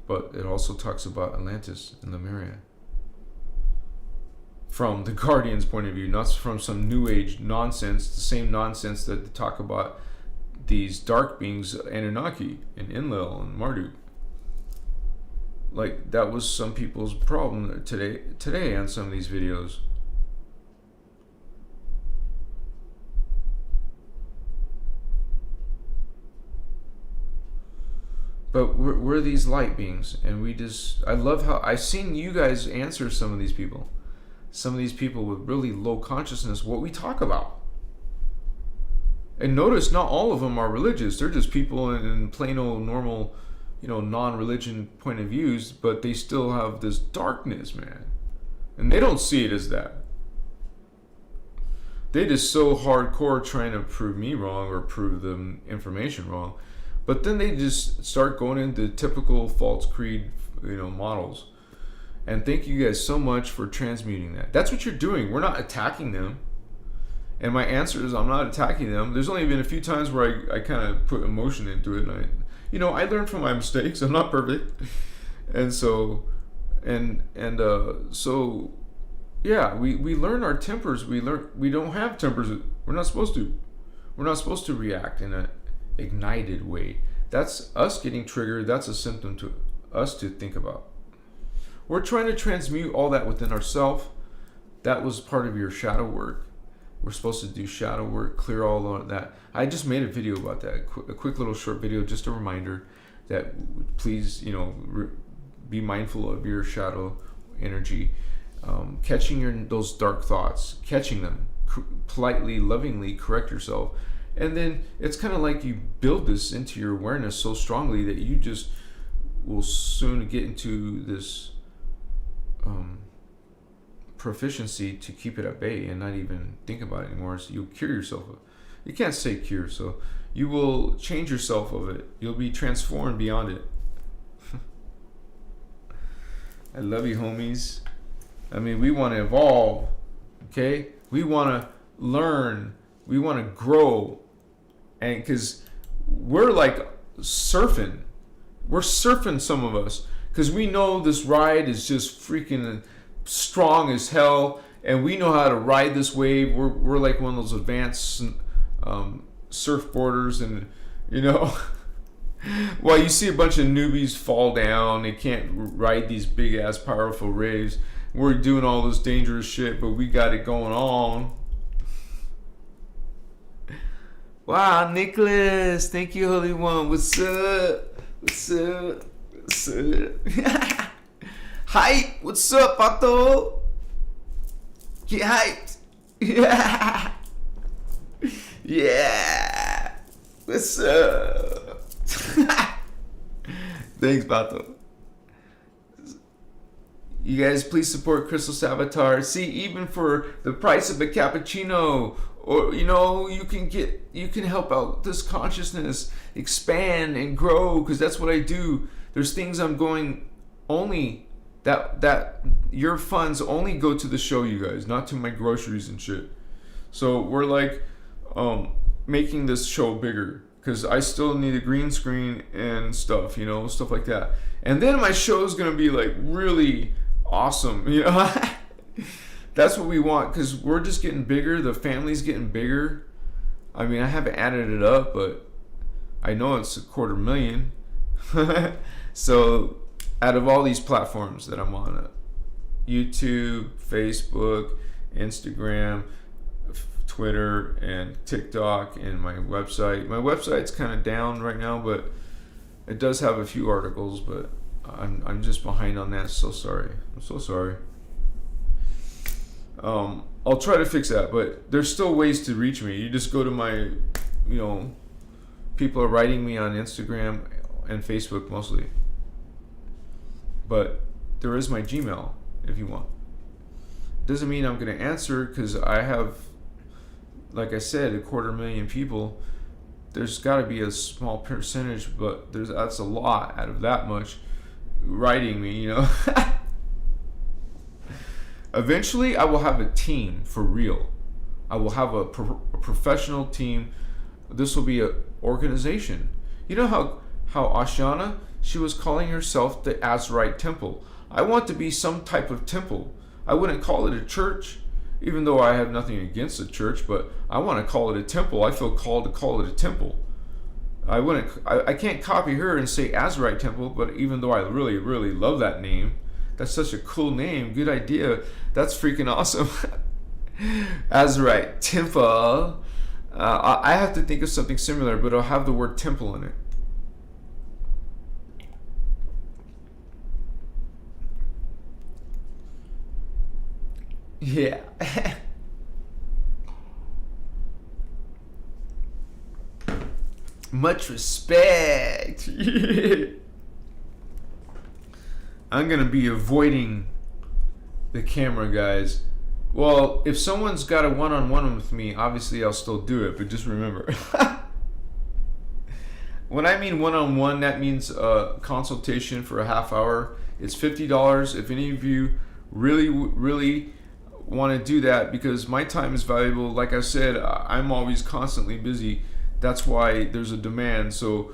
But it also talks about Atlantis and Lemuria. From the Guardian's point of view, not from some New Age nonsense, the same nonsense that they talk about these dark beings, Anunnaki and Enlil and Marduk. Like, that was some people's problem today on some of these videos. But we're these light beings, and I love how I've seen you guys answer some of these people. Some of these people with really low consciousness, what we talk about. And notice, not all of them are religious. They're just people in plain old normal, non-religion point of views, but they still have this darkness, man. And they don't see it as that. They just so hardcore trying to prove me wrong or prove the information wrong. But then they just start going into typical false creed, models. And thank you guys so much for transmuting that. That's what you're doing. We're not attacking them. And my answer is, I'm not attacking them. There's only been a few times where I kind of put emotion into it. And I learned from my mistakes. I'm not perfect. And so, yeah, we learn our tempers. We don't have tempers. We're not supposed to. We're not supposed to react in a ignited way. That's us getting triggered. That's a symptom to us to think about. We're trying to transmute all that within ourselves. That was part of your shadow work. We're supposed to do shadow work, clear all of that. I just made a video about that, a quick little short video, just a reminder that please, be mindful of your shadow energy, catching those dark thoughts, catching them, politely, lovingly correct yourself. And then it's kind of like you build this into your awareness so strongly that you just will soon get into this proficiency to keep it at bay and not even think about it anymore. So you'll cure yourself of it. You can't say cure, so you will change yourself of it. You'll be transformed beyond it. I love you, homies. I mean, we want to evolve, okay? We want to learn. We want to grow. And because we're like surfing. We're surfing, some of us, because we know this ride is just freaking strong as hell, and we know how to ride this wave. We're like one of those advanced surfboarders, and you know, while you see a bunch of newbies fall down, they can't ride these big ass powerful waves. We're doing all this dangerous shit, but we got it going on. Wow, Nicholas, thank you, Holy One. What's up? What's up? What's up? Hype! What's up, Pato? Get hyped! Yeah! Yeah! What's up? Thanks, Pato. You guys, please support Christos Avatar. See, even for the price of a cappuccino, or you know, you can help out this consciousness expand and grow, because that's what I do. There's things I'm going only that your funds only go to the show, you guys, not to my groceries and shit. So we're like making this show bigger, because I still need a green screen and stuff, you know, stuff like that. And then my show's gonna be like really awesome, you know. That's what we want, because we're just getting bigger. The family's getting bigger. I mean, I haven't added it up, but I know it's 250,000. So out of all these platforms that I'm on, YouTube, Facebook, Instagram, Twitter, and TikTok, and my website's kind of down right now, but it does have a few articles, but I'm just behind on that. So sorry. I'm so sorry. I'll try to fix that, but there's still ways to reach me. You just go to my, you know, people are writing me on Instagram and Facebook mostly. But there is my Gmail if you want. Doesn't mean I'm going to answer, because I have, like I said, 250,000 people. There's got to be a small percentage, but that's a lot out of that much writing me, you know. Eventually, I will have a team for real. I will have a professional team. This will be an organization. You know how Ashana, she was calling herself the Azurite Temple. I want to be some type of temple. I wouldn't call it a church, even though I have nothing against a church, but I want to call it a temple. I feel called to call it a temple. I can't copy her and say Azurite Temple, but even though I really, really love that name, that's such a cool name. Good idea. That's freaking awesome. Azurite Temple. I have to think of something similar, but it'll have the word temple in it. Yeah. Much respect. I'm going to be avoiding the camera, guys. Well, if someone's got a one-on-one with me, obviously I'll still do it, but just remember. When I mean one-on-one, that means a consultation for a half hour. It's $50. If any of you really, really want to do that, because my time is valuable. Like I said, I'm always constantly busy. That's why there's a demand. So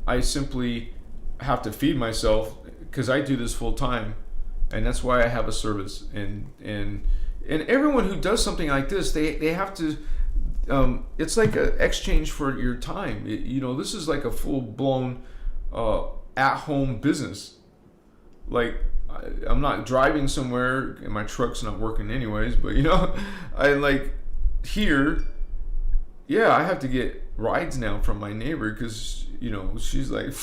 I simply have to feed myself, because I do this full time, and that's why I have a service. And everyone who does something like this, they have to. It's like an exchange for your time. You know, this is like a full blown at-home business. Like, I'm not driving somewhere and my truck's not working anyways, but you know, I like here. Yeah, I have to get rides now from my neighbor, because you know, she's like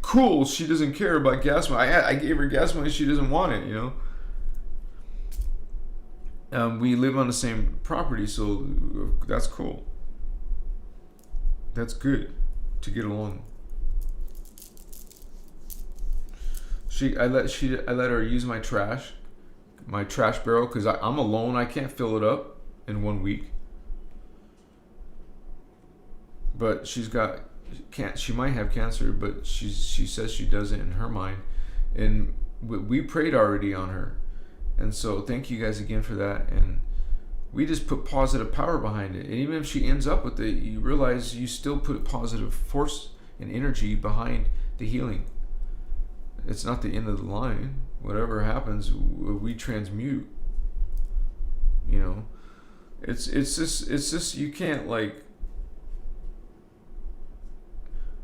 cool, she doesn't care about gas money. I gave her gas money, she doesn't want it, you know. We live on the same property, so that's cool. That's good to get along. I let her use my trash, my trash barrel, because I'm alone. I can't fill it up in 1 week. But she might have cancer, but she says she doesn't in her mind. And we prayed already on her. And so thank you guys again for that. And we just put positive power behind it. And even if she ends up with it, you realize you still put positive force and energy behind the healing. It's not the end of the line. Whatever happens, we transmute. You know, it's just you can't, like,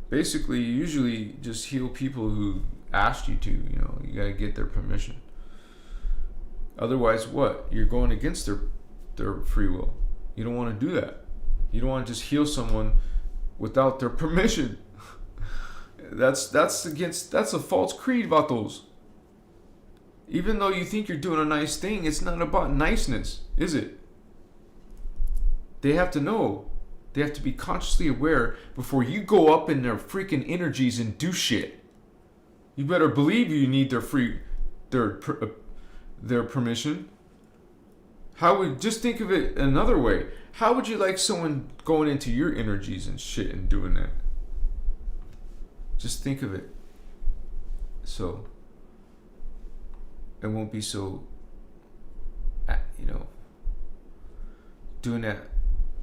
basically you usually just heal people who asked you to. You know, you gotta get their permission. Otherwise, what? You're going against their free will. You don't want to do that. You don't want to just heal someone without their permission. That's a false creed, vatos. Even though you think you're doing a nice thing, it's not about niceness, is it? They have to know. They have to be consciously aware before you go up in their freaking energies and do shit. You better believe you need their permission. Just think of it another way. How would you like someone going into your energies and shit and doing that? Just think of it. So it won't be so, doing that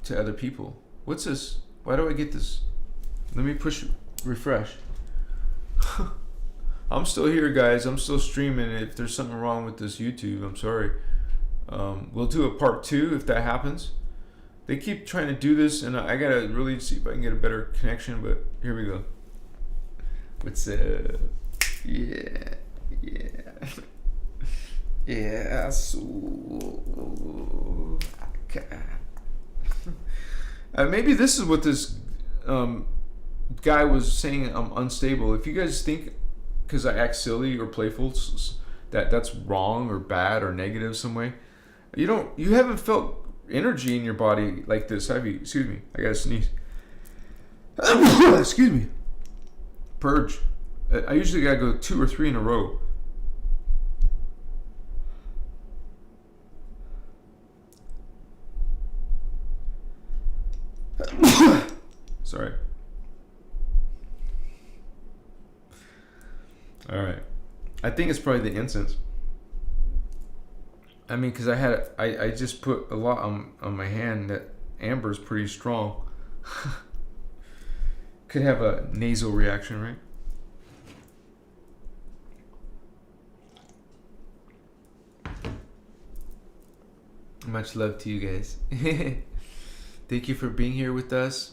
to other people. What's this? Why do I get this? Let me push refresh. I'm still here, guys. I'm still streaming. If there's something wrong with this YouTube, I'm sorry. We'll do a part 2 if that happens. They keep trying to do this, and I gotta really see if I can get a better connection, but here we go. What's up? Yeah. Yeah, so okay. Maybe this is what this guy was saying. I'm unstable. If you guys think because I act silly or playful that's wrong or bad or negative some way, you haven't felt energy in your body like this, have you? Excuse me, I gotta sneeze. Excuse me. Purge. I usually gotta go 2 or 3 in a row. Sorry. All right. I think it's probably the incense. I mean, because I just put a lot on my hand. That amber's pretty strong. Could have a nasal reaction, right? Much love to you guys. Thank you for being here with us.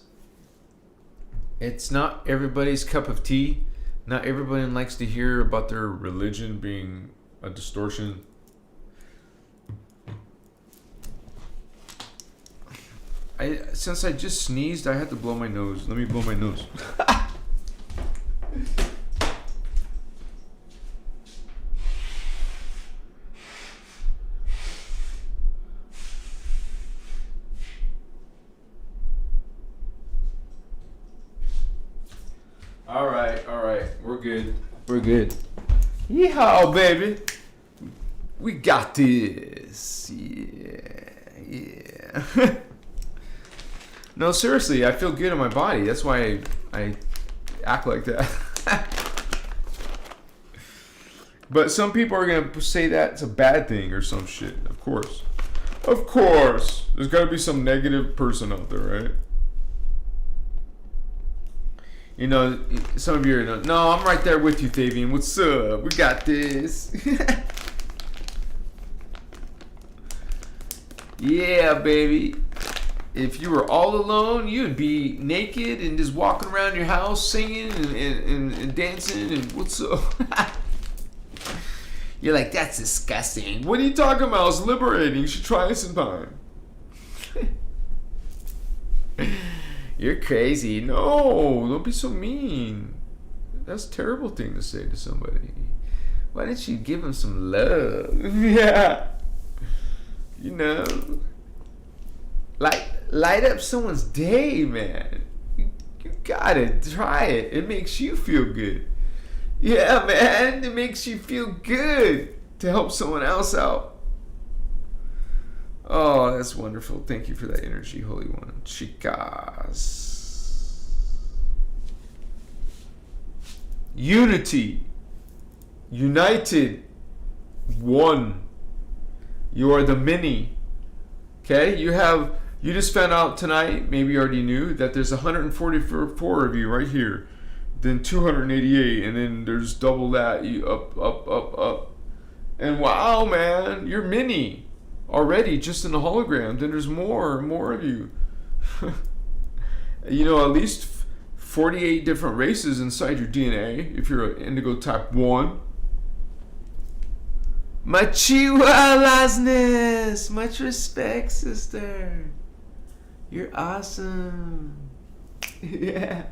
It's not everybody's cup of tea. Not everybody likes to hear about their religion being a distortion. Since I just sneezed, I had to blow my nose. Let me blow my nose. All right. We're good. Yeehaw, baby. We got this. Yeah. No, seriously, I feel good in my body. That's why I act like that. But some people are going to say that's a bad thing or some shit. Of course. There's got to be some negative person out there, right? You know, some of you are, no, I'm right there with you, Fabian. What's up? We got this. Yeah, baby. If you were all alone, you'd be naked and just walking around your house singing and dancing and what's up? You're like, that's disgusting. What are you talking about? It's liberating. You should try it sometime. You're crazy. No, don't be so mean. That's a terrible thing to say to somebody. Why didn't you give him some love? Yeah. You know. Light up someone's day, man. You gotta try it. It makes you feel good. Yeah, man. It makes you feel good to help someone else out. Oh, that's wonderful. Thank you for that energy, Holy One. Chicas. Unity. United. One. You are the many. Okay? You just found out tonight, maybe you already knew, that there's 144 of you right here. Then 288, and then there's double that. You up. And wow, man, you're many already just in the hologram. Then there's more of you. You know, at least 48 different races inside your DNA if you're an indigo type 1. Machiwa Lasness! Much respect, sister. You're awesome. Yeah.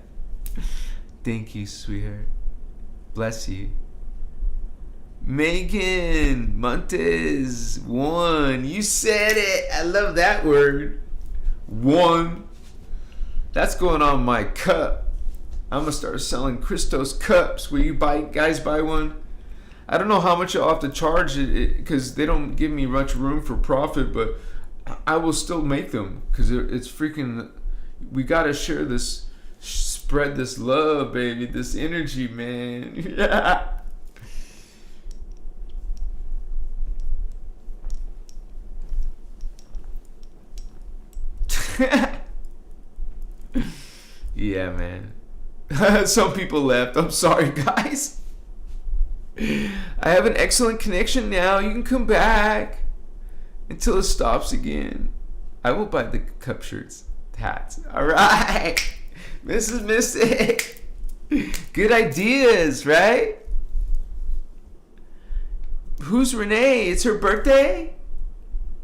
Thank you, sweetheart. Bless you. Megan Montes, 1. You said it. I love that word. 1. That's going on my cup. I'm gonna start selling Christos cups. Will you guys buy one? I don't know how much I'll have to charge it because they don't give me much room for profit, but I will still make them because it's freaking. We gotta share this, spread this love, baby, this energy, man. Yeah. Yeah, man. Some people left. I'm sorry, guys. I have an excellent connection now. You can come back until it stops again. I will buy the cup shirts, hats. All right, Mrs. Mystic. Good ideas, right? Who's Renee? It's her birthday?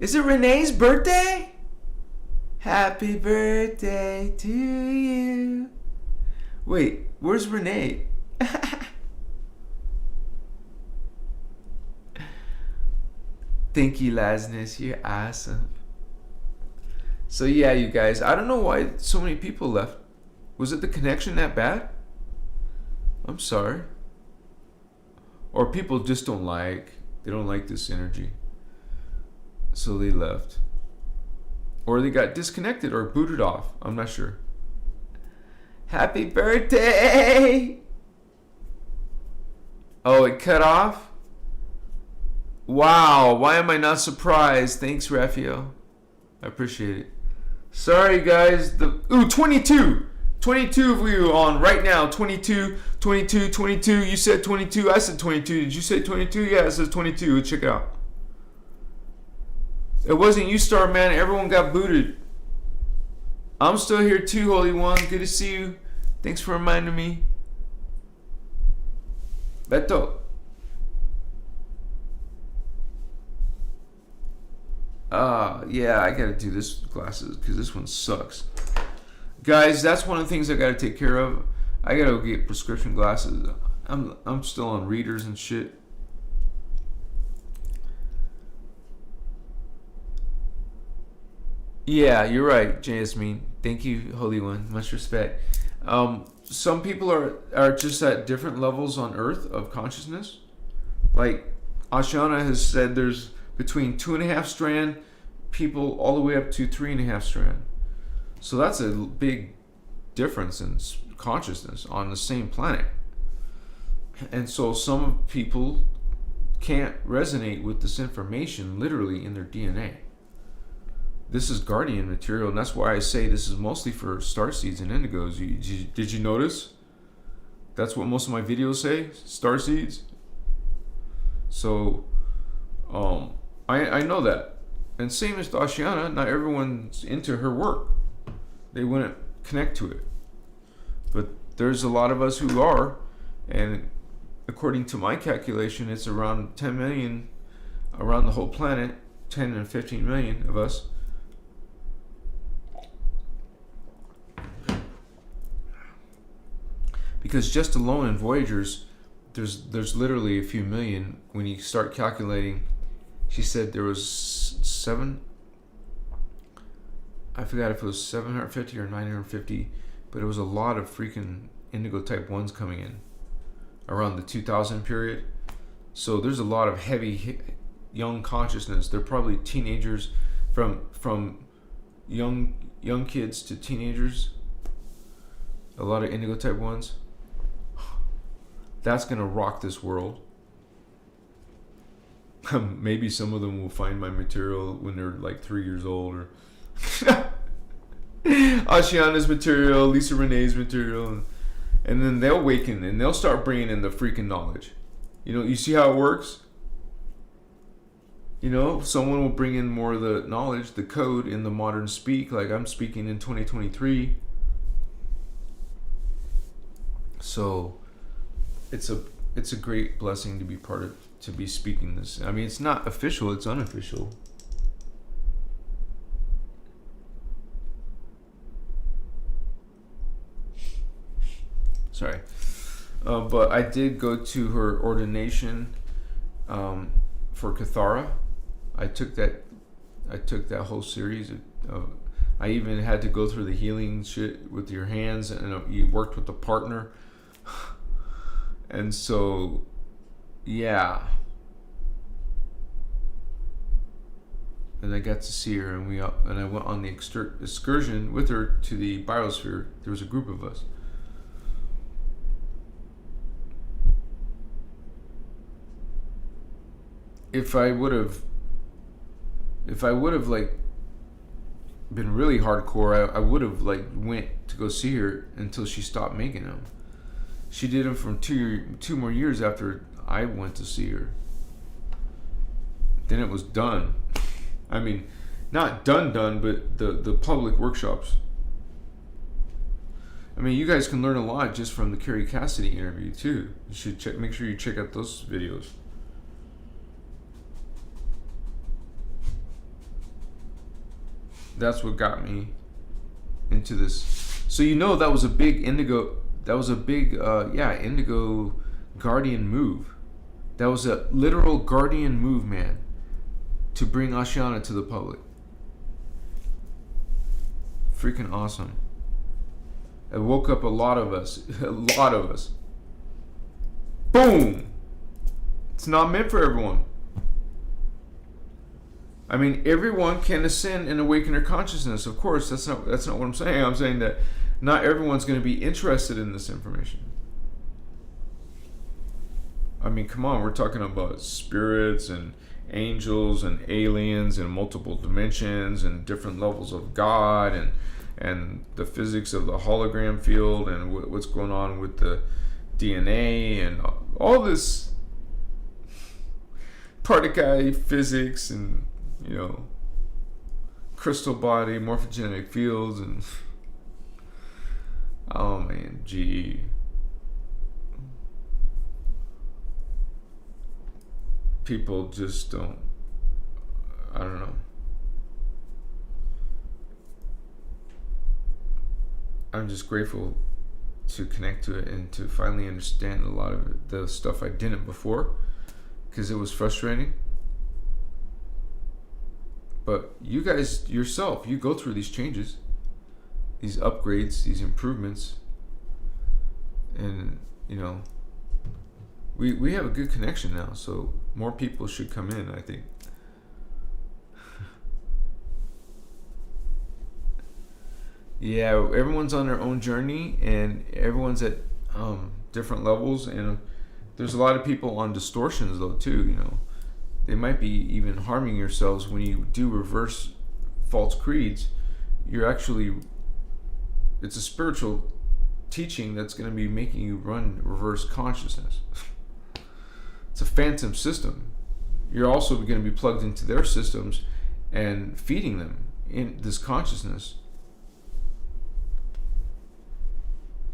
Is it Renee's birthday? Happy birthday to you. Wait, where's Renee? Thank you, Lasness. You're awesome. So yeah, you guys, I don't know why so many people left. Was it the connection that bad? I'm sorry. Or people just don't like this energy. So they left. Or they got disconnected or booted off. I'm not sure. Happy birthday! Oh, it cut off? Wow, why am I not surprised? Thanks, Raphael. I appreciate it. Sorry, guys. 22! 22 of you on right now. 22. You said 22. I said 22. Did you say 22? Yeah, it says 22. Check it out. It wasn't you, Star Man. Everyone got booted. I'm still here too, Holy One. Good to see you. Thanks for reminding me. Beto. Yeah, I gotta do this with glasses because this one sucks. Guys, that's one of the things I gotta take care of. I gotta get prescription glasses. I'm still on readers and shit. Yeah, you're right, Jasmine. Thank you, Holy One. Much respect. Some people are just at different levels on Earth of consciousness. Like Ashana has said, there's between 2.5 strand people all the way up to 3.5 strand. So that's a big difference in consciousness on the same planet. And so some people can't resonate with this information literally in their DNA. This is guardian material, and that's why I say this is mostly for starseeds and indigos. Did you notice? That's what most of my videos say, starseeds. So, I know that. And same as Ashiana, not everyone's into her work. They wouldn't connect to it. But there's a lot of us who are, and according to my calculation, it's around 10 million around the whole planet, 10 and 15 million of us. Because just alone in Voyagers, there's literally a few million. When you start calculating, she said there was I forgot if it was 750 or 950, but it was a lot of freaking indigo type 1s coming in around the 2000 period. So there's a lot of heavy young consciousness. They're probably teenagers, from young kids to teenagers, a lot of indigo type ones. That's gonna rock this world. Maybe some of them will find my material when they're like 3 years old, or Ashiana's material, Lisa Renee's material, and then they'll awaken and they'll start bringing in the freaking knowledge. You see how it works? Someone will bring in more of the knowledge, the code in the modern speak, like I'm speaking in 2023. So it's a great blessing to be part of, to be speaking this. I mean, it's not official, it's unofficial. Sorry. But I did go to her ordination for Kathara. I took that whole series. I even had to go through the healing shit with your hands, and you worked with a partner. And so, yeah. And I got to see her, and I went on the excursion with her to the biosphere. There was a group of us. If I would have like been really hardcore, I would have like went to go see her until she stopped making them. She did them from two more years after I went to see her. Then it was done. I mean, not done, but the public workshops. I mean, you guys can learn a lot just from the Carrie Cassidy interview too. You should make sure you check out those videos. That's what got me into this. So that was a big indigo. That was a big indigo guardian move. That was a literal guardian move, man, to bring Ashiana to the public. Freaking awesome. It woke up a lot of us. A lot of us. Boom! It's not meant for everyone. I mean, everyone can ascend and awaken their consciousness. Of course, that's not what I'm saying. I'm saying that not everyone's going to be interested in this information. I mean, come on, we're talking about spirits and angels and aliens and multiple dimensions and different levels of God and the physics of the hologram field and what's going on with the DNA and all this particle physics and crystal body, morphogenetic fields, and oh man, gee. People just don't, I don't know. I'm just grateful to connect to it and to finally understand a lot of it, the stuff I didn't before, because it was frustrating. But you guys yourself, you go through these changes, these upgrades, these improvements, and we have a good connection now, so more people should come in, I think. Yeah, everyone's on their own journey, and everyone's at different levels, and there's a lot of people on distortions though too. They might be even harming yourselves when you do reverse false creeds. It's a spiritual teaching that's going to be making you run reverse consciousness. It's a phantom system. You're also going to be plugged into their systems and feeding them in this consciousness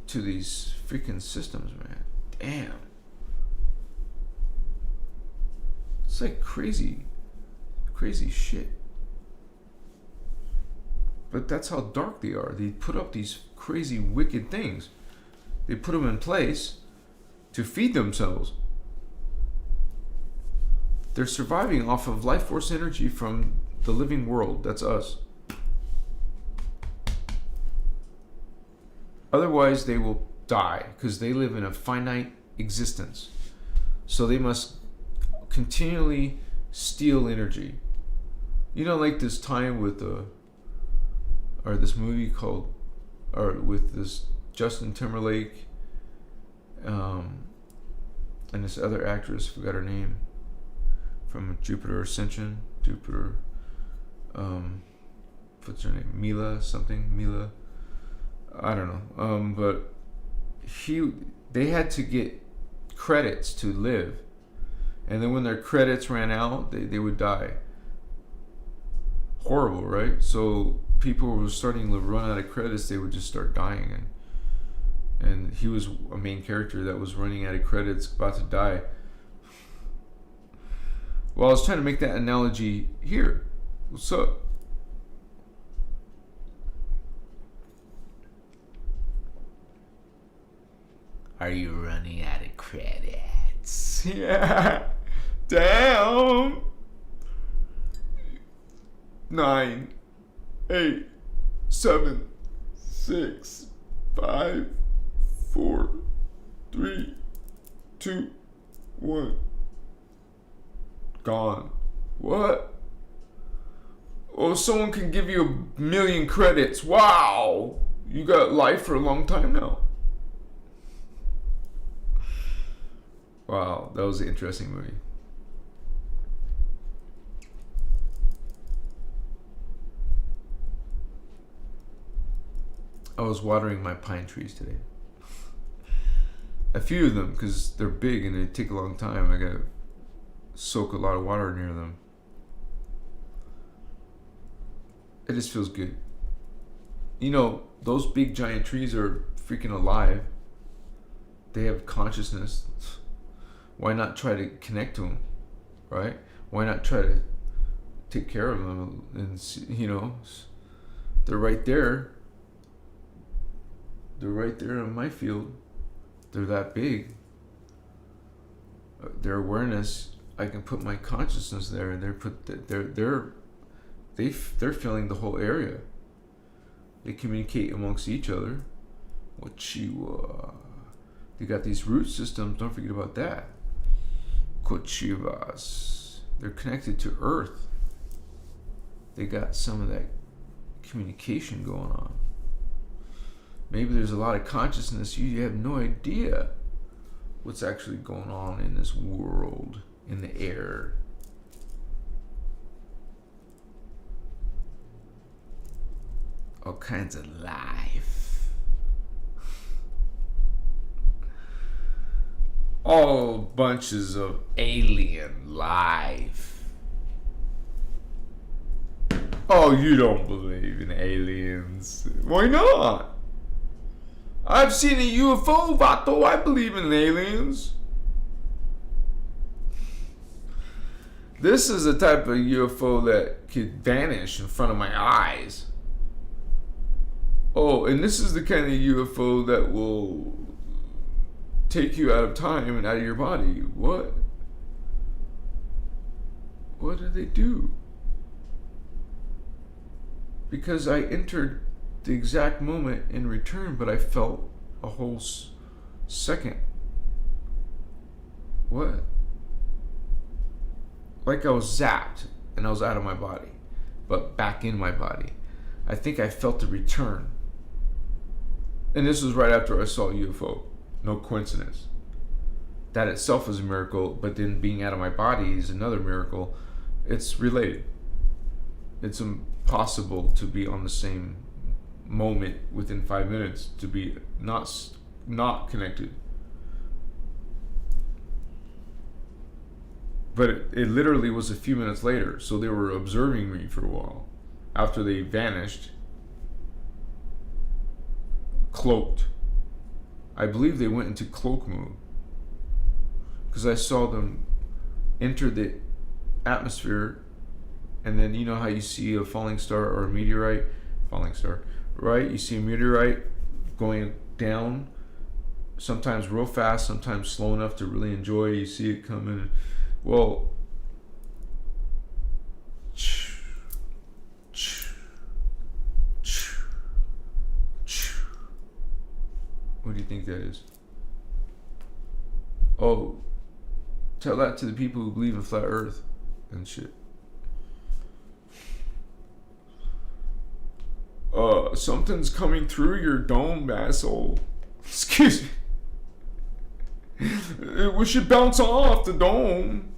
to these freaking systems, man. Damn. It's like crazy shit. But that's how dark they are. They put up these crazy, wicked things. They put them in place to feed themselves. They're surviving off of life force energy from the living world. That's us. Otherwise, they will die because they live in a finite existence. So they must continually steal energy You know, like this time with or this movie called, or with this Justin Timberlake, and this other actress, forgot her name, from Jupiter Ascension, what's her name, Mila, I don't know, but they had to get credits to live, and then when their credits ran out, they would die. Horrible, right? So people were starting to run out of credits, they would just start dying, and he was a main character that was running out of credits, about to die. Well, I was trying to make that analogy here. What's up? Are you running out of credits? Yeah. Damn. 9, 8, 7, 6, 5, 4, 3, 2, 1. Gone. What? Oh, someone can give you 1,000,000 credits. Wow. You got life for a long time now. Wow, that was an interesting movie. I was watering my pine trees today. A few of them, because they're big and they take a long time. I gotta soak a lot of water near them. It just feels good. You know, those big giant trees are freaking alive. They have consciousness. Why not try to connect to them, right? Why not try to take care of them? And you know, they're right there. They're right there in my field. They're that big. Their awareness, I can put my consciousness there, and they're filling the whole area. They communicate amongst each other. They got these root systems. Don't forget about that. Kochivas. They're connected to Earth. They got some of that communication going on. Maybe there's a lot of consciousness. You have no idea what's actually going on in this world, in the air. All kinds of life. All bunches of alien life. Oh, you don't believe in aliens. Why not? I've seen a UFO, Vato. I believe in aliens. This is a type of UFO that could vanish in front of my eyes. Oh, and this is the kind of UFO that will take you out of time and out of your body. What? What did they do? Because I entered the exact moment in return, but I felt a whole second. What? Like I was zapped and I was out of my body, but back in my body. I think I felt the return. And this was right after I saw a UFO. No coincidence. That itself is a miracle, but then being out of my body is another miracle. It's related. It's impossible to be on the same moment within 5 minutes, to be not connected. But it literally was a few minutes later, so they were observing me for a while after they vanished, cloaked. I believe they went into cloak mode because I saw them enter the atmosphere, and then you know how you see a falling star or a meteorite, right? You see a meteorite going down, sometimes real fast, sometimes slow enough to really enjoy. You see it coming. Well, what do you think that is? Oh, tell that to the people who believe in flat earth and shit. something's coming through your dome, asshole. Excuse me. We should bounce off the dome.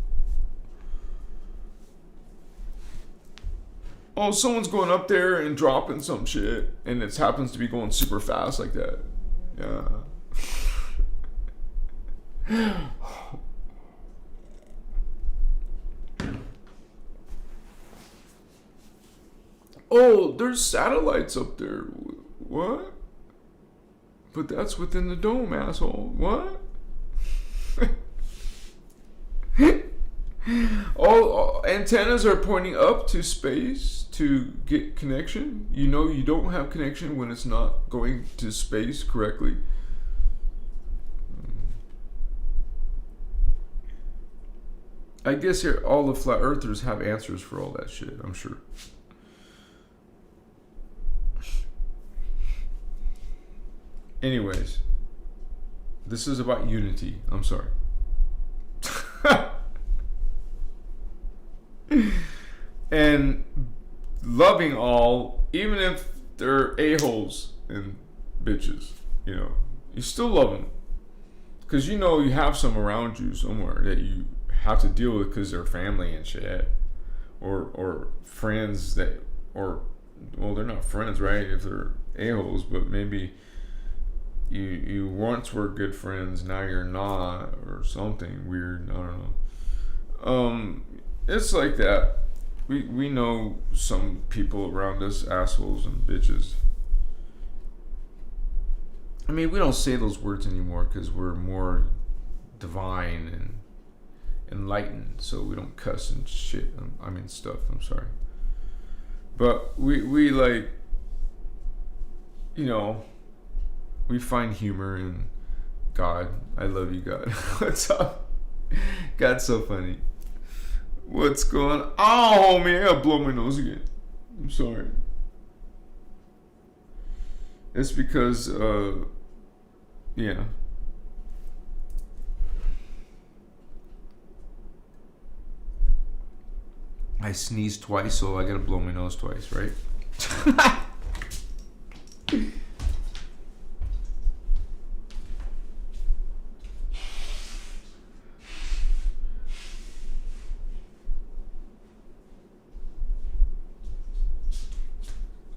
Oh, someone's going up there and dropping some shit, and it happens to be going super fast like that. Yeah. Oh, there's satellites up there. What? But that's within the dome, asshole. What? All antennas are pointing up to space to get connection. You know you don't have connection when it's not going to space correctly. I guess here all the flat earthers have answers for all that shit, I'm sure. Anyways, this is about unity. I'm sorry. And loving all, even if they're a-holes and bitches, you know, you still love them. Because you know you have some around you somewhere that you have to deal with because they're family and shit. Or friends that, or, well, they're not friends, right? If they're a-holes, but maybe you once were good friends, now you're not, or something weird. I don't know. It's like that. We know some people around us, assholes and bitches. I mean, we don't say those words anymore because we're more divine and enlightened, so we don't cuss and shit. I mean stuff. I'm sorry, but we like, you know, we find humor in God. I love you, God. What's up? God's so funny. What's going on? Oh, homie, I gotta blow my nose again. I'm sorry. It's because, yeah. I sneezed twice, so I gotta blow my nose twice, right?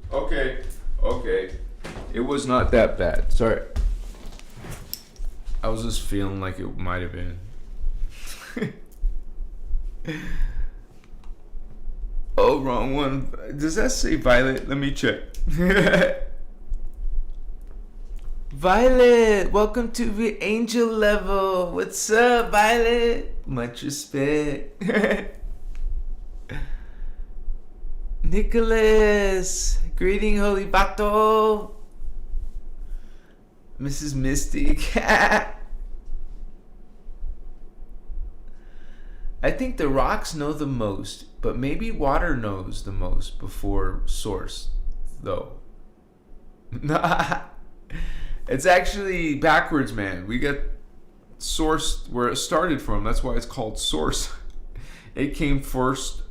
Okay. It was not that bad. Sorry. I was just feeling like it might have been. Oh, wrong one. Does that say Violet? Let me check. Violet, welcome to the angel level. What's up, Violet? Much respect. Nicholas, greeting, holy vato. Mrs. Mystic. I think the rocks know the most, but maybe water knows the most before source, though. It's actually backwards, man. We got source where it started from. That's why it's called source. It came first.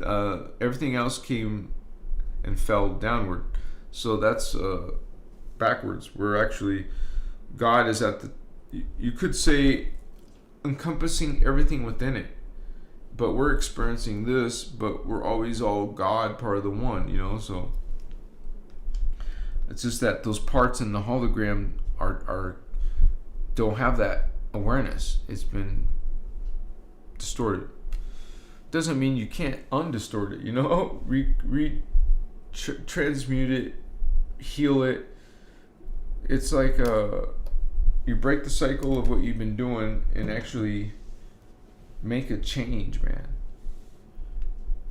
Everything else came and fell downward. So that's backwards. We're actually, God is at the, you could say, encompassing everything within it. But we're experiencing this, but we're always all God, part of the one, you know. So it's just that those parts in the hologram are don't have that awareness. It's been distorted. Doesn't mean you can't undistort it, you know. Transmute it, heal it. It's like you break the cycle of what you've been doing and actually make a change, man.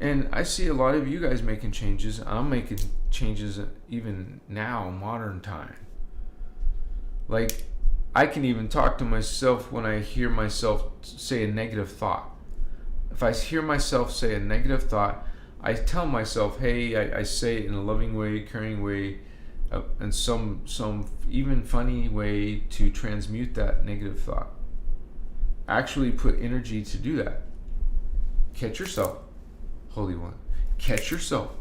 And I see a lot of you guys making changes. I'm making changes even now, modern time. Like, I can even talk to myself when I hear myself say a negative thought. If I hear myself say a negative thought, I tell myself, hey, I say it in a loving way, caring way, and some even funny way to transmute that negative thought. Actually put energy to do that. Catch yourself, Holy One. Catch yourself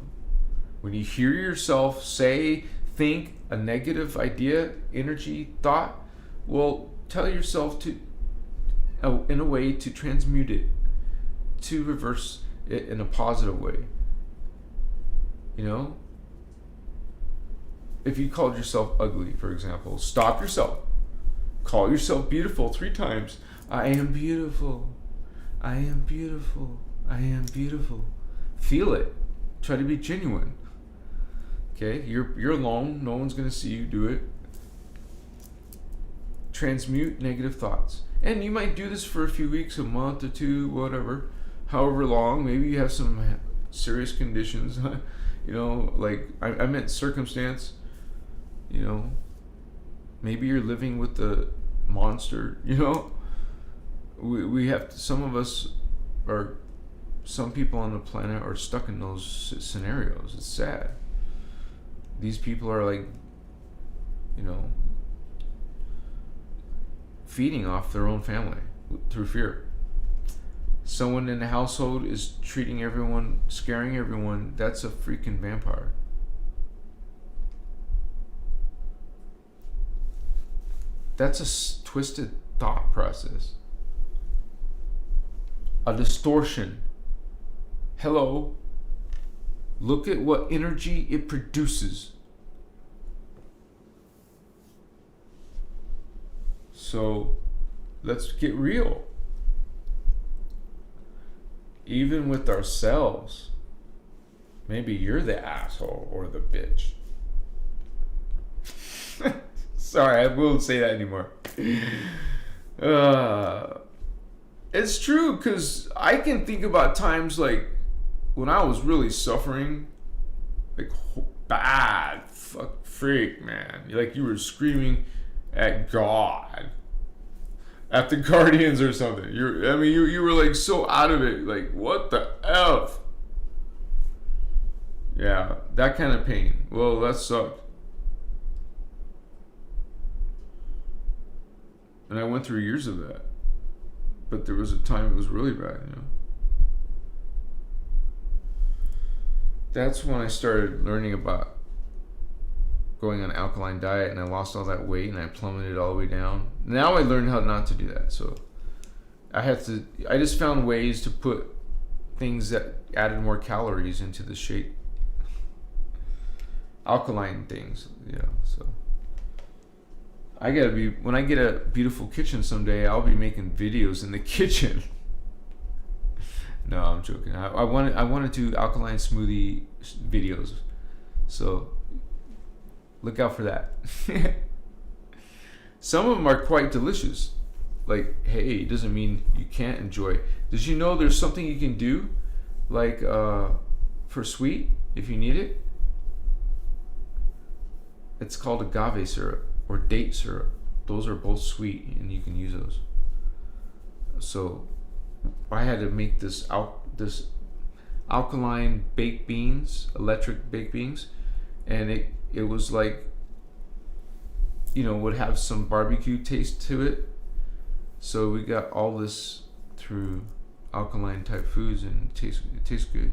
When you hear yourself say, think a negative idea, energy, thought, well, tell yourself to, in a way, to transmute it, to reverse it in a positive way. You know? If you called yourself ugly, for example, stop yourself. Call yourself beautiful 3 times. I am beautiful. I am beautiful. I am beautiful. Feel it. Try to be genuine. Okay? You're alone. No one's going to see you do it. Transmute negative thoughts. And you might do this for a few weeks, a month or 2, whatever. However long. Maybe you have some serious conditions. You know, like I meant circumstance. You know, maybe you're living with the monster. You know, we have to, some of us are, some people on the planet are stuck in those scenarios. It's sad. These people are like, you know, feeding off their own family through fear. Someone in the household is treating everyone, scaring everyone. That's a freaking vampire. That's a twisted thought process. A distortion. Hello. Look at what energy it produces. So, let's get real. Even with ourselves, maybe you're the asshole or the bitch. Sorry, I won't say that anymore. It's true, because I can think about times like when I was really suffering, like bad, freak, man. Like you were screaming at God, at the Guardians or something. You were like so out of it, like what the F? Yeah, that kind of pain. Well, that sucked. And I went through years of that. But there was a time it was really bad, you know. That's when I started learning about going on an alkaline diet, and I lost all that weight and I plummeted all the way down. Now I learned how not to do that. So I just found ways to put things that added more calories into the shake. Alkaline things, you know, so. When I get a beautiful kitchen someday, I'll be making videos in the kitchen. No, I'm joking. I want to do alkaline smoothie videos. So look out for that. Some of them are quite delicious. Like, hey, it doesn't mean you can't enjoy. Did you know there's something you can do, like for sweet, if you need it? It's called agave syrup or date syrup. Those are both sweet, and you can use those. So I had to make this alkaline baked beans, electric baked beans, and it was like, you know, would have some barbecue taste to it. So we got all this through alkaline type foods, and it tastes good.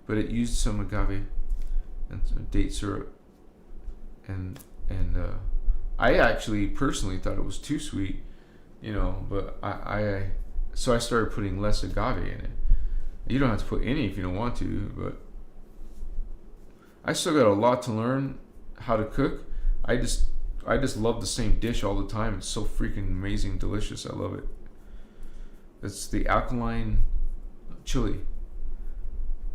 But it used some agave and some date syrup, and I actually personally thought it was too sweet, you know, but so I started putting less agave in it. You don't have to put any if you don't want to, but I still got a lot to learn how to cook. I just love the same dish all the time. It's so freaking amazing, delicious. I love it. It's the alkaline chili.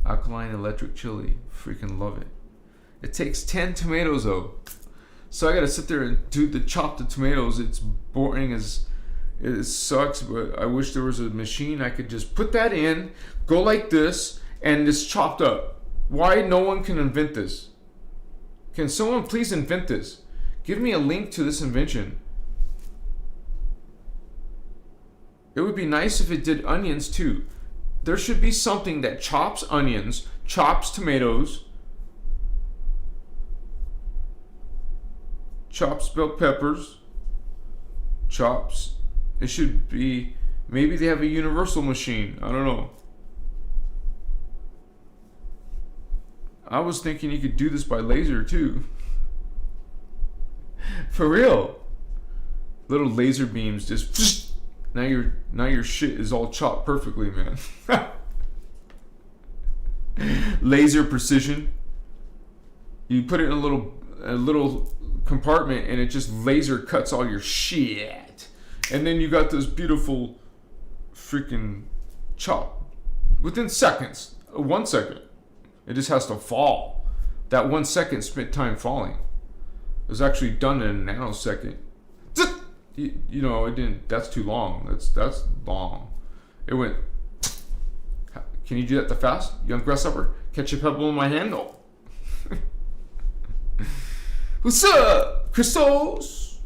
Alkaline electric chili. Freaking love it. It takes 10 tomatoes though. So I gotta sit there and chop the tomatoes. It's boring as it sucks, but I wish there was a machine I could just put that in, go like this, and it's chopped up. Why no one can invent this? Can someone please invent this? Give me a link to this invention. It would be nice if it did onions too. There should be something that chops onions, chops tomatoes, chops bell peppers, chops. It should be, maybe they have a universal machine. I don't know. I was thinking you could do this by laser too. For real. Little laser beams just now your shit is all chopped perfectly, man. Laser precision. You put it in a little compartment and it just laser cuts all your shit. And then you got this beautiful freaking chop within seconds. 1 second. It just has to fall. That 1 second spent time falling. It was actually done in a nanosecond. You know, it didn't. That's too long. That's long. It went. Can you do that fast, young grasshopper? Catch a pebble in my handle. What's up, Christos?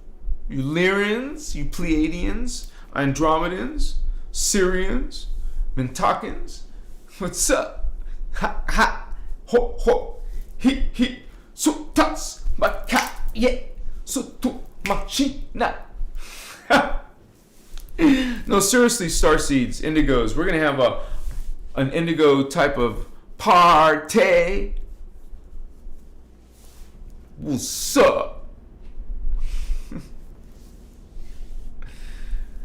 You Lyrians, you Pleiadians, Andromedans, Syrians, Mentakans. What's up? Ha ha, ho ho, he, so tas, maka, yeah, so tu machina. No, seriously, starseeds, indigos, we're gonna have an indigo type of party. What's up?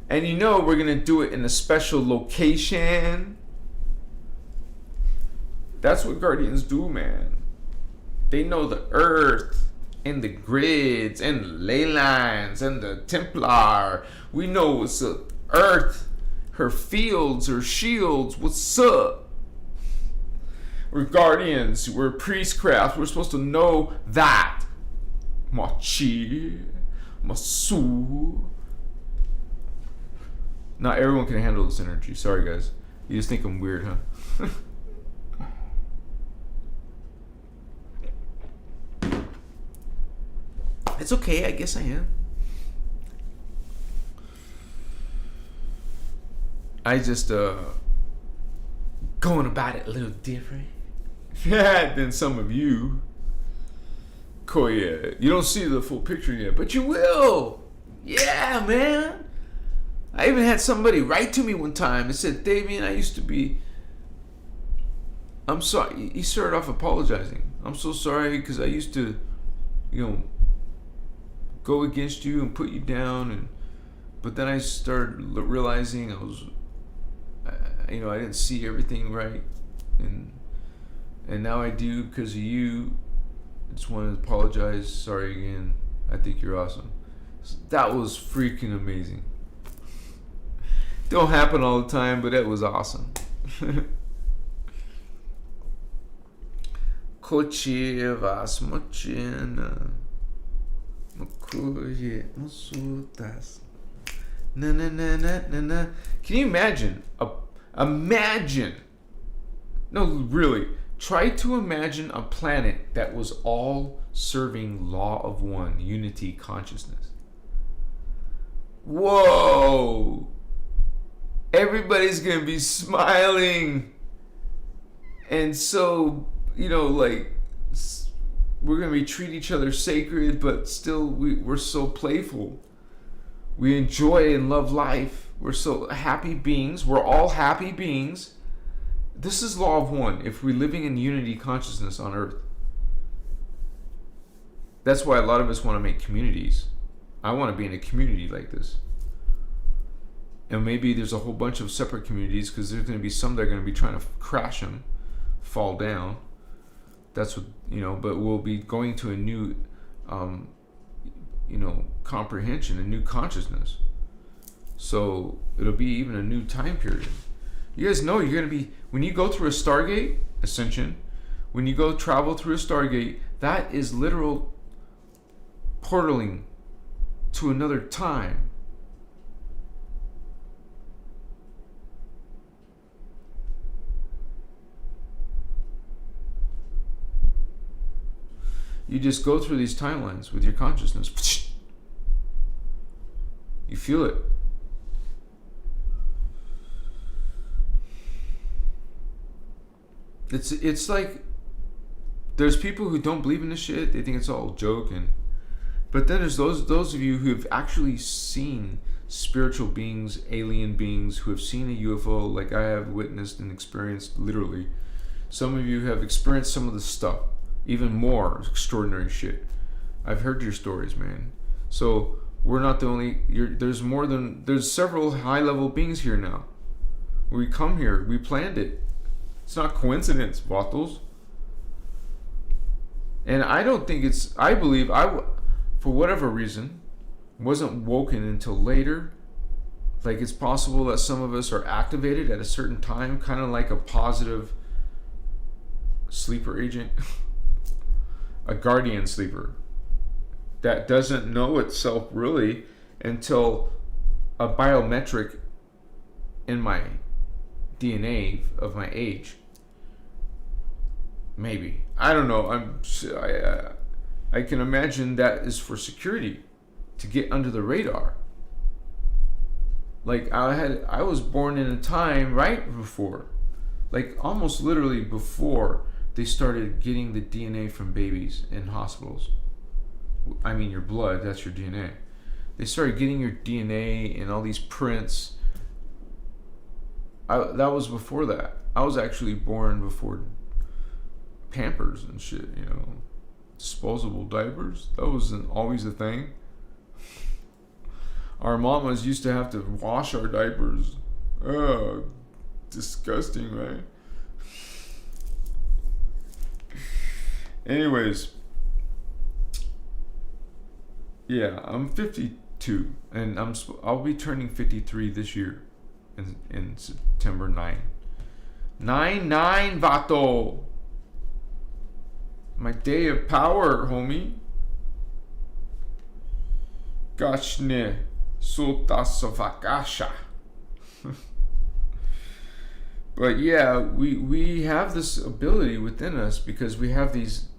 And you know we're gonna do it in a special location. That's what Guardians do, man. They know the earth and the grids and the ley lines and the Templar. We know what's the earth, her fields, her shields. What's up? We're Guardians. We're priestcraft. We're supposed to know that. Machi, Masu. Not everyone can handle this energy. Sorry, guys. You just think I'm weird, huh? It's okay, I guess I am. I just going about it a little different than some of you. Koya, you don't see the full picture yet, but you will. Yeah, man. I even had somebody write to me one time and said, Damien, I used to be. I'm sorry. He started off apologizing. I'm so sorry because I used to, go against you and put you down, but then I started realizing I didn't see everything right, and now I do because of you. I just want to apologize. Sorry again. I think you're awesome. So that was freaking amazing. Don't happen all the time, but it was awesome. Koche vas mochina. Can you imagine? No, really. Try to imagine a planet that was all serving law of one, unity consciousness. Whoa! Everybody's gonna be smiling. And so, we're going to treat each other sacred, but still we're so playful. We enjoy and love life. We're so happy beings. We're all happy beings. This is law of one if we're living in unity consciousness on earth. That's why a lot of us want to make communities. I want to be in a community like this. And maybe there's a whole bunch of separate communities because there's going to be some that are going to be trying to crash them, fall down. That's what, but we'll be going to a new, comprehension, a new consciousness. So it'll be even a new time period. You guys know you're going to be, when you go through a Stargate ascension, when you go travel through a Stargate, that is literal portaling to another time. You just go through these timelines with your consciousness. You feel it. It's like there's people who don't believe in this shit. They think it's all joking. But then there's those of you who have actually seen spiritual beings, alien beings, who have seen a UFO like I have witnessed and experienced literally. Some of you have experienced some of the stuff. even more extraordinary shit. I've heard your stories, man. So we're not the only. There's several high-level beings here now. We come here. We planned it. It's not coincidence, vatos. And I don't think it's. I believe for whatever reason, wasn't woken until later. Like, it's possible that some of us are activated at a certain time, kind of like a positive sleeper agent, a guardian sleeper that doesn't know itself really until a biometric in my DNA of my age. Maybe. I don't know. I can imagine that is for security, to get under the radar. Like, I was born in a time right before, like almost literally before they started getting the DNA from babies in hospitals. I mean, your blood, that's your DNA. They started getting your DNA and all these prints. That was before that. I was actually born before Pampers and shit, you know, disposable diapers. That wasn't always a thing. Our mamas used to have to wash our diapers. Oh, disgusting, right? Anyways, yeah, I'm 52, and I'll be turning 53 this year, in September 9. 9/9, vato. My day of power, homie. Gachne. Sultasovakasha. But yeah, we have this ability within us because we have these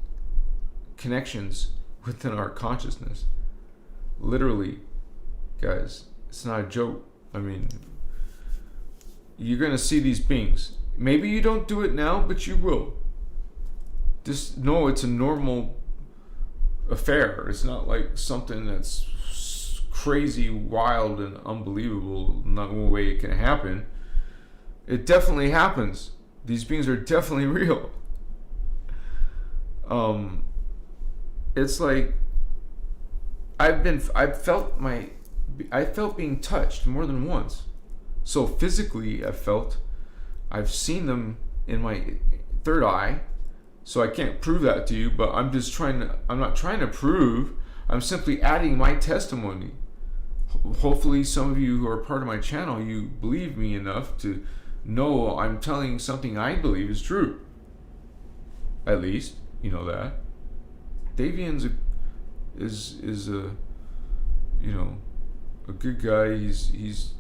connections within our consciousness. Literally, guys, it's not a joke. I mean, you're gonna see these beings. Maybe you don't do it now, but you will. Just know it's a normal affair. It's not like something that's crazy, wild, and unbelievable. Not no way it can happen. It definitely happens. These beings are definitely real. It's like I felt being touched more than once. So physically, I've seen them in my third eye. So I can't prove that to you, but I'm not trying to prove. I'm simply adding my testimony. Hopefully some of you who are part of my channel, you believe me enough to know I'm telling something I believe is true. At least, you know that. Davian's is a, you know, a good guy. He's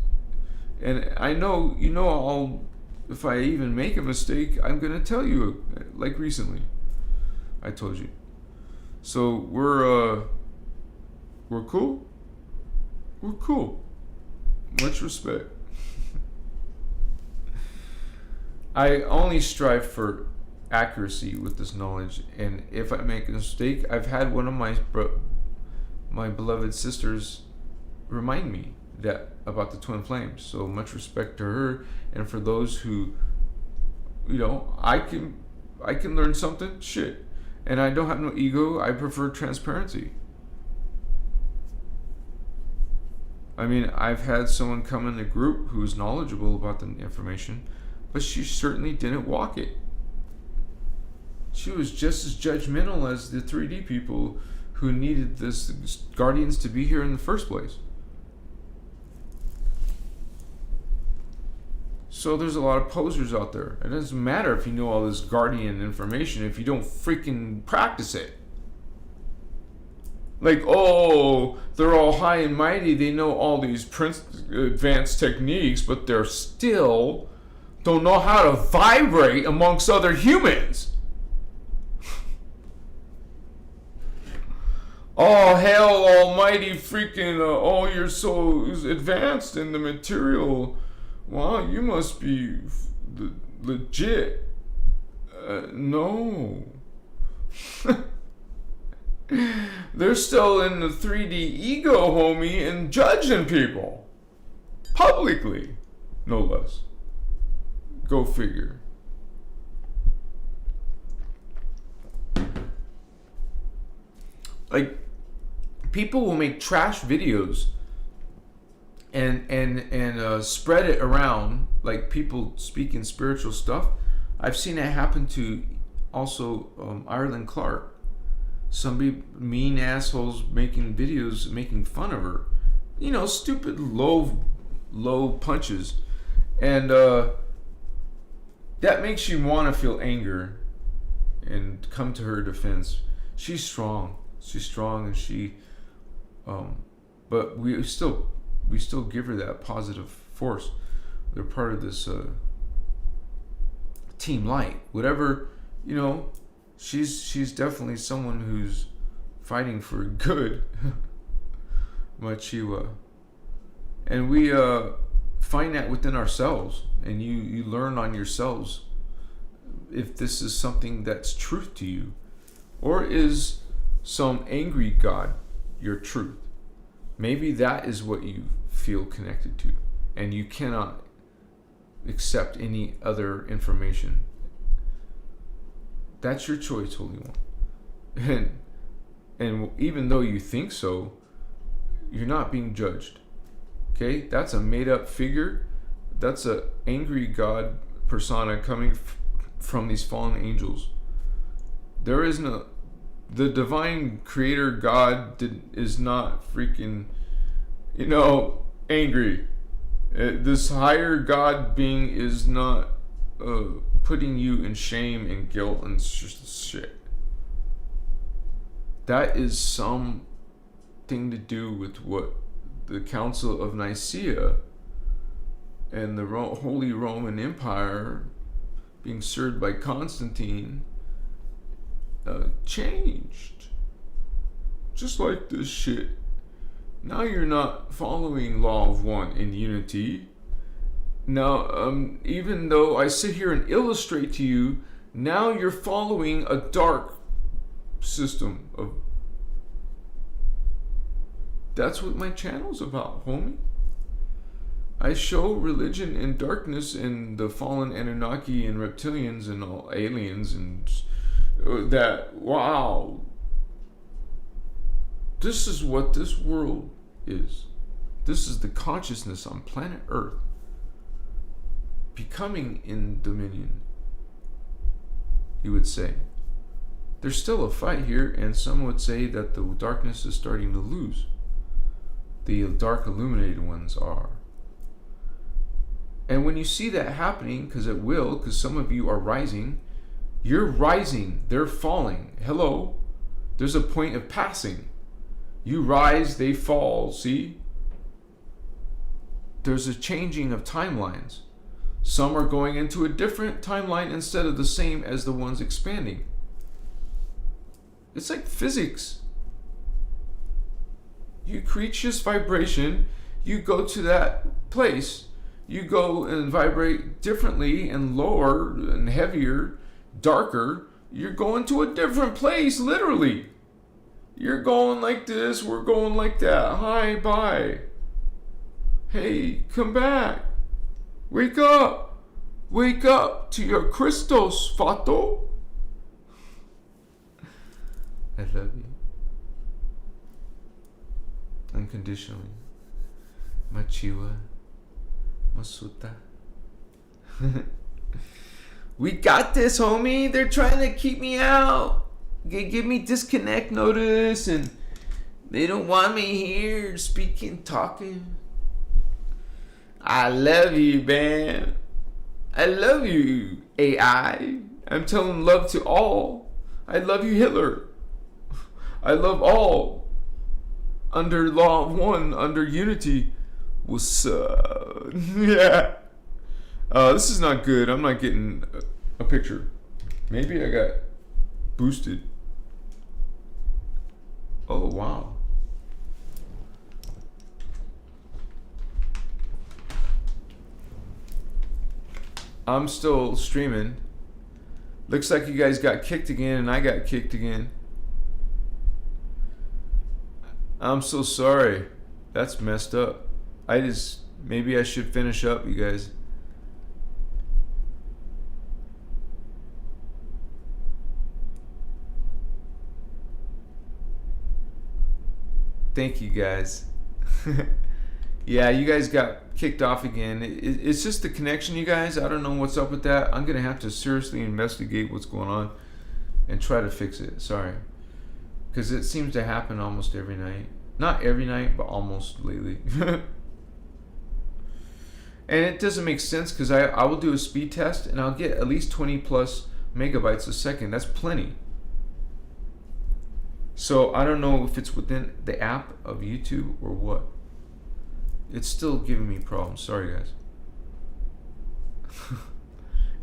and I know, you know, if I even make a mistake, I'm gonna tell you, like recently. I told you. So we're cool. We're cool. Much respect. I only strive for accuracy with this knowledge, and if I make a mistake, I've had one of my beloved sisters remind me that about the twin flames. So much respect to her, and for those who, you know, I can learn something, shit, and I don't have no ego. I prefer transparency. I mean, I've had someone come in the group who's knowledgeable about the information, but she certainly didn't walk it. She was just as judgmental as the 3D people who needed this guardians to be here in the first place. So there's a lot of posers out there. It doesn't matter if you know all this guardian information if you don't freaking practice it. Like, oh, they're all high and mighty, they know all these advanced techniques, but they're still don't know how to vibrate amongst other humans. Oh, hell almighty freaking, oh, you're so advanced in the material. Wow, you must be legit. No. They're still in the 3D ego, homie, and judging people. Publicly, no less. Go figure. Like, people will make trash videos and spread it around, like people speaking spiritual stuff. I've seen it happen to also Ireland Clark. Somebody, mean assholes, making videos making fun of her. You know, stupid low punches. And that makes you want to feel anger and come to her defense. She's strong, and she but we still give her that positive force. They're part of this team light, whatever, you know. She's definitely someone who's fighting for good. Machiwa. And we find that within ourselves, and you learn on yourselves if this is something that's truth to you, or is some angry God your truth. Maybe that is what you feel connected to, and you cannot accept any other information. That's your choice, Holy One. And even though you think so, you're not being judged. Okay? That's a made-up figure. That's a angry God persona coming from these fallen angels. There is no... The divine creator God is not freaking, you know, angry. This higher God being is not putting you in shame and guilt and shit. That is something to do with what the Council of Nicaea and the Holy Roman Empire being served by Constantine changed. Just like this shit. Now you're not following law of one in unity. Now, even though I sit here and illustrate to you, now you're following a dark system of... That's what my channel's about, homie. I show religion and darkness and the fallen Anunnaki and reptilians and all aliens and that, wow, this is what this world is. This is the consciousness on planet Earth becoming in dominion, you would say. There's still a fight here, and some would say that the darkness is starting to lose. The dark illuminated ones are. And when you see that happening, because it will, because some of you are rising, you're rising, they're falling. Hello? There's a point of passing. You rise, they fall, see? There's a changing of timelines. Some are going into a different timeline instead of the same as the ones expanding. It's like physics. You create this vibration, you go to that place. You go and vibrate differently and lower and heavier, darker. You're going to a different place, literally. You're going like this, we're going like that. Hi, bye. Hey, come back. Wake up. Wake up to your Christos, Fato. I love you. Unconditionally. Machiwa. Masuta. We got this, homie. They're trying to keep me out. They give me disconnect notice and they don't want me here speaking, talking. I love you, man. I love you, AI. I'm telling love to all. I love you, Hitler. I love all. Under law of one, under unity. What's up? Yeah. This is not good. I'm not getting a picture. Maybe I got boosted. Oh, wow. I'm still streaming. Looks like you guys got kicked again and I got kicked again. I'm so sorry. That's messed up. Maybe I should finish up, you guys. Thank you guys. Yeah, you guys got kicked off again. It's just the connection, you guys. I don't know what's up with that. I'm gonna have to seriously investigate what's going on and try to fix it. Sorry, because it seems to happen almost every night. Not every night, but almost lately. And it doesn't make sense, because I will do a speed test and I'll get at least 20 plus megabytes a second. That's plenty. So I don't know if it's within the app of YouTube or what. It's still giving me problems. Sorry, guys.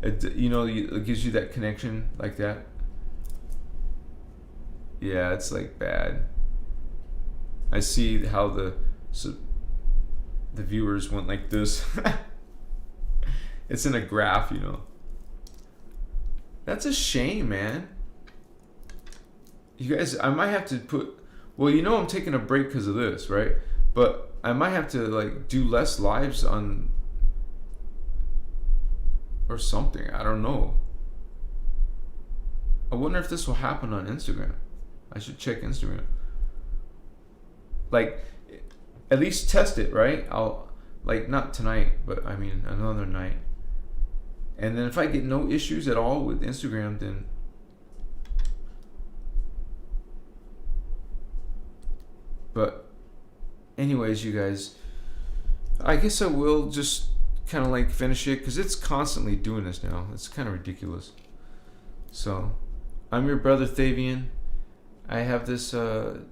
It gives you that connection like that. Yeah, it's like bad. I see how the viewers went like this. It's in a graph, That's a shame, man. You guys, I might have to put. Well, I'm taking a break because of this, right? But I might have to do less lives on or something. I don't know. I wonder if this will happen on Instagram. I should check Instagram. At least test it, right? I'll not tonight, but I mean another night. And then if I get no issues at all with Instagram, then anyways, you guys, I guess I will just kind of finish it, because it's constantly doing this now. It's kind of ridiculous. So I'm your brother Thavian. I have this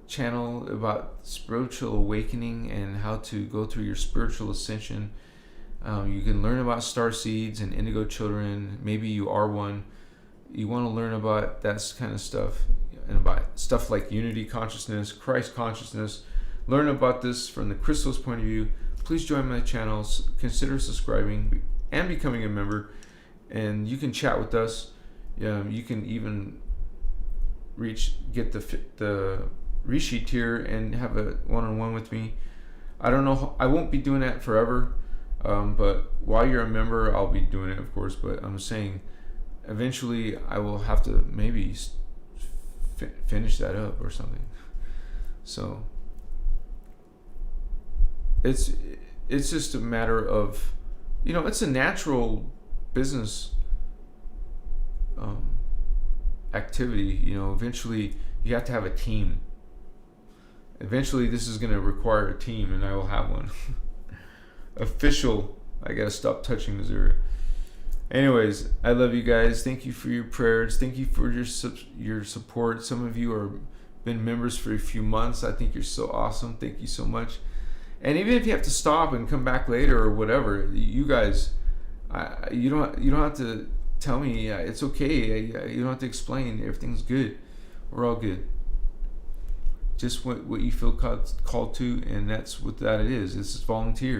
channel about spiritual awakening and how to go through your spiritual ascension. You can learn about star seeds and indigo children. Maybe you are one. You want to learn about that kind of stuff, and about stuff like unity consciousness, Christ consciousness. Learn about this from the Christos point of view. Please join my channels. Consider subscribing and becoming a member. And you can chat with us. You can even get the Rishi tier and have a one-on-one with me. I don't know. I won't be doing that forever. But while you're a member, I'll be doing it, of course. But I'm saying, eventually, I will have to maybe finish that up or something. So it's just a matter of, it's a natural business activity. Eventually you have to have a team. Eventually this is going to require a team, and I will have one. Official. I gotta stop touching Missouri. Anyways, I love you guys. Thank you for your prayers. Thank you for your support. Some of you are been members for a few months. I think you're so awesome. Thank you so much. And even if you have to stop and come back later or whatever, you guys, you don't have to tell me. It's okay. You don't have to explain. Everything's good. We're all good. Just what you feel called to, and that's what that it is. It's volunteer.